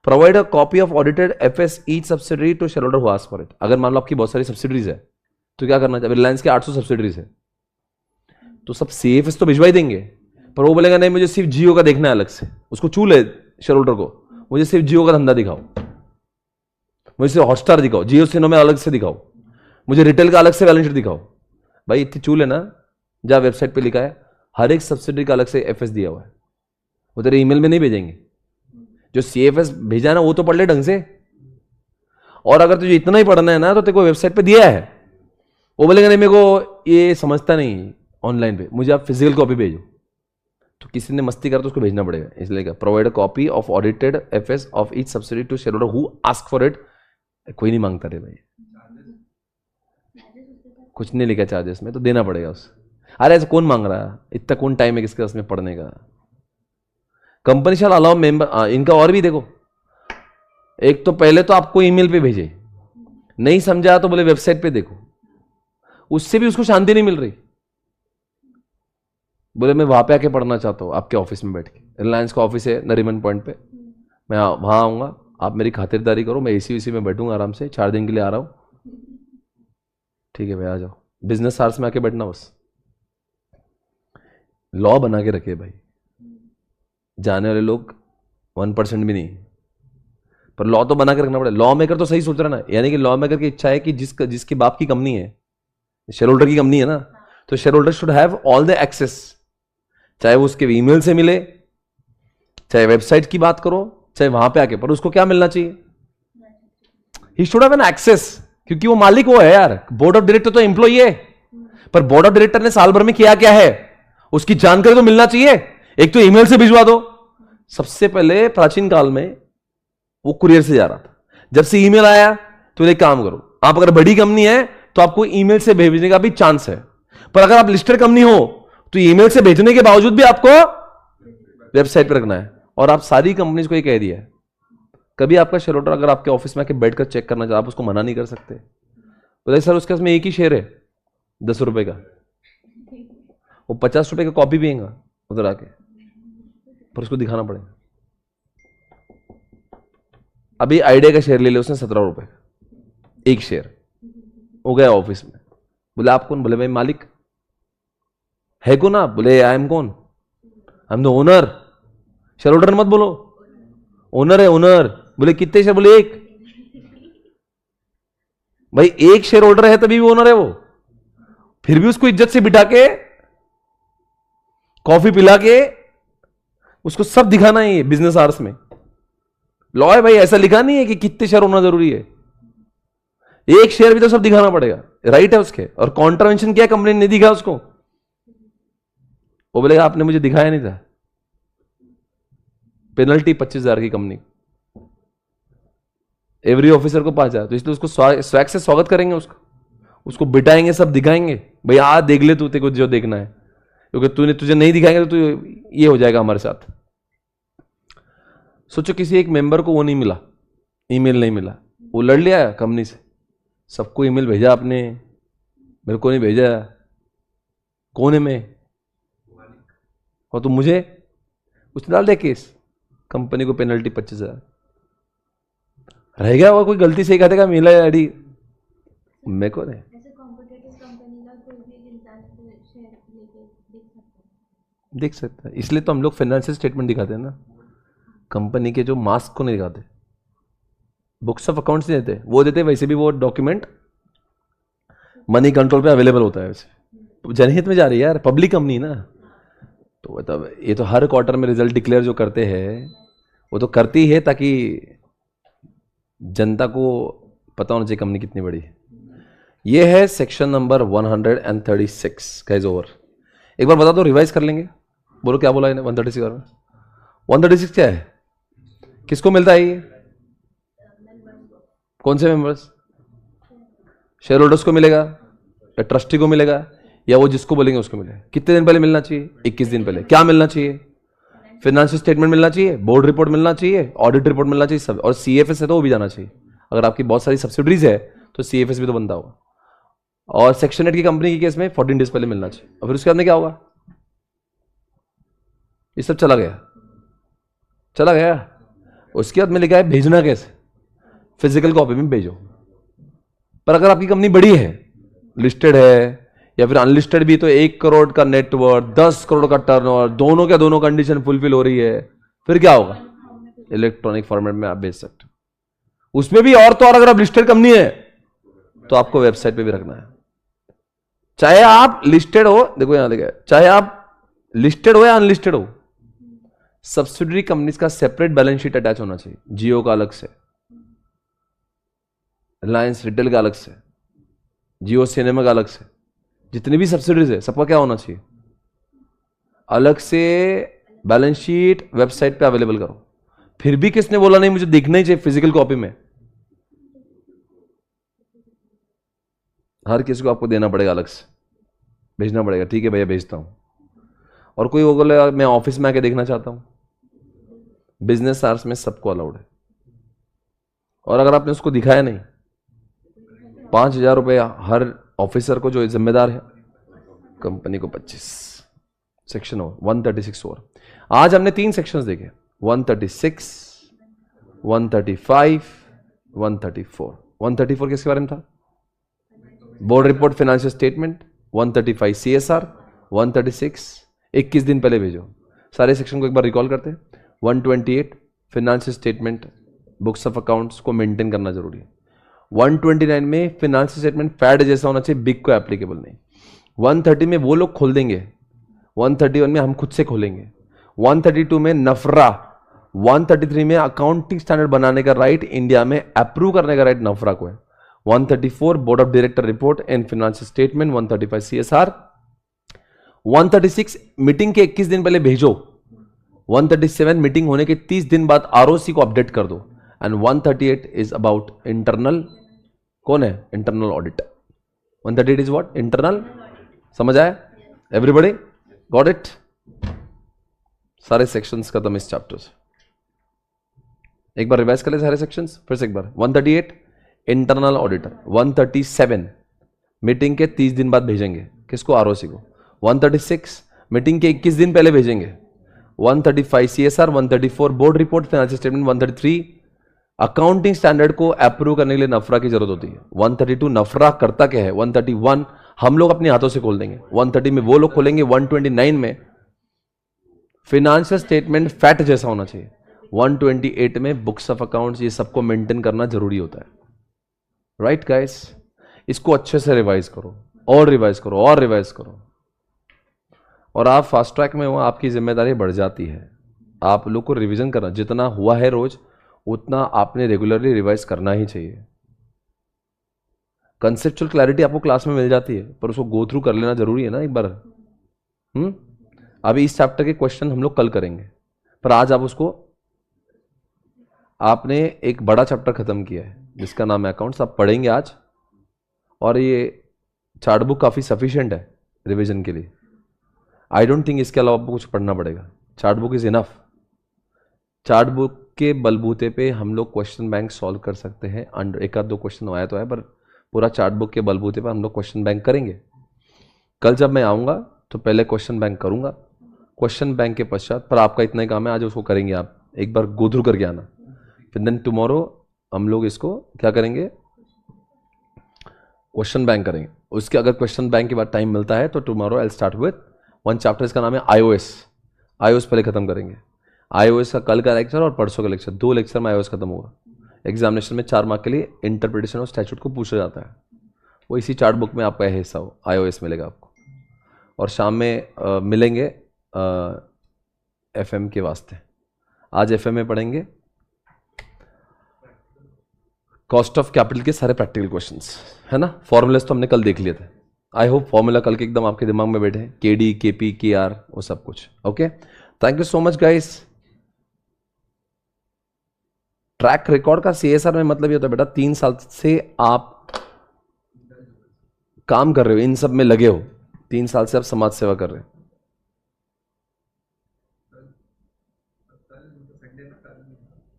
S1: Provide a copy of audited FS each subsidiary to shareholder who ask for it. अगर मान लो आपकी बहुत सारी subsidiaries है तो क्या करना चाहिए? रिलायंस के 800 सब्सिडरीज है तो सब CFS तो भिजवा ही देंगे, पर वो बोलेगा नहीं मुझे सिर्फ जियो का देखना है अलग से। उसको चूल है शेयर होल्डर को, मुझे सिर्फ जियो का धंधा दिखाओ, मुझे सिर्फ हॉटस्टार दिखाओ, जियो सिनेमा अलग से दिखाओ, मुझे रिटेल का अलग से बैलेंस शीट दिखाओ। भाई इतनी चूल है ना, जहां वेबसाइट पे लिखा है हर एक सब्सिडरी का अलग से FS दिया हुआ है, वो तेरे ईमेल में नहीं भेजेंगे। जो CFS भेजा ना वो तो पढ़ ले ढंग से। और अगर तुझे इतना ही पढ़ना है ना तो तेरे को वेबसाइट पे दिया है, वो बोलेगा नहीं मेरे को ये समझता नहीं ऑनलाइन पे, मुझे आप फिजिकल कॉपी भेजो। तो किसी ने मस्ती करा तो उसको भेजना पड़ेगा, इसलिए provide a copy of audited FS of each subsidiary to shareholder who ask for it. कोई नहीं मांगता रे भाई, कुछ नहीं लिखा चार्जेस में, तो देना पड़ेगा उस। अरे ऐसा कौन मांग रहा है? इतना कौन टाइम है किसके पास में पढ़ने का? कंपनी शाल अलाउ मेंबर, इनका और भी देखो, एक तो पहले तो आपको ईमेल पे भेजे, नहीं समझा तो बोले वेबसाइट पे देखो, उससे भी उसको शांति नहीं मिल रही। बोले मैं वहां पे आके पढ़ना चाहता हूँ आपके ऑफिस में बैठ के, रिलायंस का ऑफिस है नरीमन पॉइंट पे, मैं वहां आऊंगा, आप मेरी खातिरदारी करो, मैं AC में बैठूंगा आराम से, 4 दिन के लिए आ रहा हूं। ठीक है भाई आ जाओ, बिजनेस आवर्स में आके बैठना बस। लॉ बना के रखे भाई, जाने वाले लोग 1% भी नहीं, पर लॉ तो बना के रखना पड़ेगा। लॉ मेकर तो सही सोच रहा है ना, यानी कि लॉ मेकर की इच्छा है कि जिसके बाप की कंपनी है, शेयर होल्डर की कंपनी है ना, तो shareholder should have all the access, चाहे वो उसके ईमेल से मिले, चाहे वेबसाइट की बात करो, चाहे वहां पे आके, पर उसको क्या मिलना चाहिए? He should have an access, क्योंकि वो मालिक वो है यार। बोर्ड ऑफ डायरेक्टर तो एम्प्लॉई है, पर बोर्ड ऑफ डायरेक्टर ने साल भर में किया क्या है उसकी जानकारी तो मिलना चाहिए। एक तो ईमेल से भिजवा दो। सबसे पहले प्राचीन काल में वो कुरियर से जा रहा था, जब से ईमेल आया तो एक काम करो, आप अगर बड़ी कंपनी है तो आपको ईमेल से भेजने का भी चांस है, पर अगर आप लिस्टेड कंपनी हो तो ईमेल से भेजने के बावजूद भी आपको वेबसाइट पर रखना है। और आप सारी कंपनीज को ये कह दिया है, कभी आपका शेयर होल्डर अगर आपके ऑफिस में आके बैठकर चेक करना चाहे, आप उसको मना नहीं कर सकते। बोले सर उसके उसमें एक ही शेयर है 10 रुपए का, वो 50 रुपए का कॉपी पिएगा उधर आके, पर उसको दिखाना पड़ेगा। अभी आइडिया का शेयर ले लिया उसने 17 रुपए, एक शेयर हो गया ऑफिस में। बोले आप कौन? बोले भाई मालिक। है कौन आप? बोले आई एम कौन? I am the owner. Share holder मत बोलो, ओनर है ओनर। बोले कितने शेयर? बोले एक। भाई एक शेयर होल्डर है तभी भी ओनर है वो। फिर भी उसको इज्जत से बिठा के कॉफी पिला के उसको सब दिखाना है। बिजनेस आवर्स में लॉ है भाई, ऐसा लिखा नहीं है कि कितने शेयर होना जरूरी है। एक शेयर भी तो सब दिखाना पड़ेगा, राइट है उसके। और कॉन्ट्रावेंशन क्या, कंपनी ने नहीं दिखा उसको, वो बोलेगा आपने मुझे दिखाया नहीं था, पेनल्टी 25,000 की कंपनी। एवरी ऑफिसर को 5,000। तो इसलिए उसको स्वैग से स्वागत करेंगे, उसको बिठाएंगे, सब दिखाएंगे। भाई आ देख ले तू, तेरे को जो देखना है, क्योंकि तुझे नहीं दिखाएंगे तो तू ये हो जाएगा हमारे साथ। सोचो किसी एक मेंबर को वो नहीं मिला, ईमेल नहीं मिला, वो लड़ लिया कंपनी से, सबको ईमेल भेजा आपने, मेरे को नहीं भेजा, कौन है मैं? और तो मुझे उसने डाल दिया केस, कंपनी को पेनल्टी 25,000। रह गया वो कोई गलती से कहते का मिला आईडी मेरे को नहीं देख सकता है। इसलिए तो हम लोग फाइनेंशियल स्टेटमेंट दिखाते हैं ना, कंपनी के जो मास्क को नहीं दिखाते, बुक्स ऑफ अकाउंट्स नहीं देते, वो देते वैसे भी वो डॉक्यूमेंट मनी कंट्रोल पे अवेलेबल होता है। वैसे जनहित में जा रही है यार, पब्लिक कंपनी ना, तो मतलब ये तो हर क्वार्टर में रिजल्ट डिक्लेयर जो करते हैं वो तो करती है ताकि जनता को पता होना चाहिए कंपनी कितनी बड़ी है। ये है सेक्शन नंबर 136 गाइस ओवर। एक बार बता दो, रिवाइज कर लेंगे। बोलो क्या बोला इन्हें 136 बार में? 136 क्या है, किसको मिलता है ये? कौन से मेंबर्स? शेयर होल्डर्स को मिलेगा या ट्रस्टी को मिलेगा या वो जिसको बोलेंगे उसको मिलेगा। कितने दिन पहले मिलना चाहिए? 21 दिन पहले। क्या मिलना चाहिए? फाइनेंशियल स्टेटमेंट मिलना चाहिए, बोर्ड रिपोर्ट मिलना चाहिए, ऑडिट रिपोर्ट मिलना चाहिए सब, और सीएफएस है तो वो भी जाना चाहिए। अगर आपकी बहुत सारी सब्सिडरीज है तो सीएफएस भी तो बनता होगा। और सेक्शन 8 की कंपनी के केस में 14 डेज पहले मिलना चाहिए। और फिर उसके बाद में क्या होगा? ये सब चला गया, चला गया। उसके बाद में लिखा है भेजना कैसे, फिजिकल कॉपी में भेजो। पर अगर आपकी कंपनी बड़ी है, लिस्टेड है या फिर अनलिस्टेड भी, तो 1 करोड़ का नेटवर्थ, 10 करोड़ का टर्नओवर, दोनों के दोनों कंडीशन फुलफिल हो रही है, फिर क्या होगा? इलेक्ट्रॉनिक फॉर्मेट में आप भेज सकते हो। उसमें भी और तो और अगर आप लिस्टेड कंपनी है तो आपको वेबसाइट पे भी रखना है। चाहे आप लिस्टेड हो, देखो यहां लिखा है, चाहे आप लिस्टेड हो या अनलिस्टेड हो, सब्सिडरी कंपनीज का सेपरेट बैलेंस शीट अटैच होना चाहिए। जियो का अलग से, रिलायंस रिटेल का अलग से, जियो सिनेमा का अलग से, जितनी भी सब्सिडरीज है सबका क्या होना चाहिए? अलग से बैलेंस शीट वेबसाइट पे अवेलेबल करो। फिर भी किसने बोला नहीं मुझे देखना ही चाहिए फिजिकल कॉपी में? हर किसी को आपको देना पड़ेगा, अलग से भेजना पड़ेगा। ठीक है भैया भेजता हूं। और कोई वो बोले मैं ऑफिस में आके देखना चाहता हूं, बिजनेस आवर्स में सबको अलाउड है। और अगर आपने उसको दिखाया नहीं, 5,000 रुपया हर ऑफिसर को जो जिम्मेदार है, कंपनी को 25। Section over 136 over. आज हमने 3 सेक्शंस देखे, 136, 135, 134। 134 किसके बारे में था? Board report, financial statement. 135 CSR. 136 21 दिन पहले भेजो। सारे सेक्शन को एक बार रिकॉल करते हैं। 128 financial statement, books of accounts को मेंटेन करना जरूरी है। 129 में फाइनेंशियल स्टेटमेंट फैट जैसा होना चाहिए, बिग को एप्लीकेबल नहीं। 130 में वो लोग खोल देंगे, 131 में हम खुद से खोलेंगे। 132 में नफरा, 133 में अकाउंटिंग स्टैंडर्ड बनाने का राइट इंडिया में अप्रूव करने का राइट नफरा को है। 134 board of director report and financial statement. 135 CSR. 136 meeting के 21 दिन पहले भेजो। 137 मीटिंग होने के 30 दिन बाद आरओसी को अपडेट कर दो। एंड 138 इज अबाउट इंटरनल, कौन है? Internal audit. 138 is what? Internal. समझ आया? Everybody got it? सारे सेक्शंस खत्म इस चैप्टर से। एक बार रिवाइज कर ले सारे सेक्शंस फिर से एक बार। 138 इंटरनल ऑडिटर। 137 मीटिंग के 30 दिन बाद भेजेंगे, किसको? आरओसी को। 136 मीटिंग के 21 दिन पहले भेजेंगे। 135 CSR, 134 board report financial statement, 133 accounting standard को अप्रूव करने के लिए नफरा की जरूरत होती है, 132 नफरा करता क्या है, 131 हम लोग अपने हाथों से खोल देंगे, 130 में वो लोग खोलेंगे, 129 में फिनेंशियल स्टेटमेंट फैट जैसा होना चाहिए, 128 में बुक्स ऑफ अकाउंट्स, ये सबको मेंटेन करना जरूरी होता है। राइट गाइस, इसको अच्छे से रिवाइज करो और रिवाइज करो और रिवाइज करो, और आप फास्ट ट्रैक में हो, आपकी जिम्मेदारी बढ़ जाती है। आप लोग को रिवीजन करना, जितना हुआ है रोज उतना आपने रेगुलरली रिवाइज करना ही चाहिए। कंसेप्चुअल क्लैरिटी आपको क्लास में मिल जाती है, पर उसको गो थ्रू कर लेना जरूरी है ना एक बार। अभी इस चैप्टर के क्वेश्चन हम लोग कल करेंगे, पर आज आप उसको, आपने एक बड़ा चैप्टर खत्म किया है जिसका नाम है अकाउंट्स, आप पढ़ेंगे आज, और ये चार्ट बुक काफी सफिशिएंट है रिवीजन के लिए। आई डोंट थिंक इसके अलावा आपको कुछ पढ़ना पड़ेगा, chart book is enough. Chart book के बलबूते पे हम लोग क्वेश्चन बैंक सॉल्व कर सकते हैं, अंडर एक आध दो क्वेश्चन आया तो है, पर पूरा चार्ट बुक के बलबूते पे हम लोग क्वेश्चन बैंक करेंगे। कल जब मैं आऊँगा तो पहले क्वेश्चन बैंक करूँगा, क्वेश्चन बैंक के पश्चात, पर आपका इतना ही काम है आज उसको करेंगे, आप एक बार गो थ्रू करके आना, फिर देन टुमारो हम लोग इसको क्या करेंगे, क्वेश्चन बैंक करेंगे। उसके अगर क्वेश्चन बैंक के बाद टाइम मिलता है तो tomorrow I start with one chapter, इसका नाम है iOS पहले खत्म करेंगे। iOS का कल का लेक्चर और परसों का लेक्चर, 2 लेक्चर में iOS खत्म होगा। एग्जामिनेशन में 4 मार्क के लिए इंटरप्रिटेशन और स्टैट्यूट को पूछा जाता है, वो इसी चार्ट बुक में आपका हिस्सा हो, iOS मिलेगा आपको। और शाम में मिलेंगे FM के वास्ते, आज FM में पढ़ेंगे कॉस्ट ऑफ कैपिटल के सारे प्रैक्टिकल क्वेश्चंस, है ना। फॉर्मूलेस तो हमने कल देख लिए थे, आई होप फॉर्मूला कल के एकदम आपके दिमाग में बैठे, KD KP KR वो सब कुछ। Okay, thank you so much guys. Track record का CSR में मतलब ये होता है बेटा, 3 साल से आप काम कर रहे हो, इन सब में लगे हो, 3 साल से आप समाज सेवा कर रहे हो।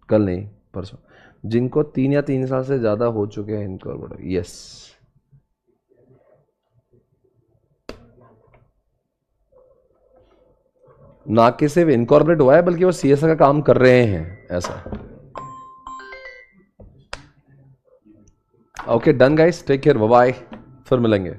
S1: कल नहीं, परसों। जिनको 3 या 3 साल से ज्यादा हो चुके हैं इनको, यस, ना कि सिर्फ इनकॉर्पोरेट हुआ है बल्कि वो CSR का काम कर रहे हैं, ऐसा। Okay done guys, take care, bye bye, फिर मिलेंगे।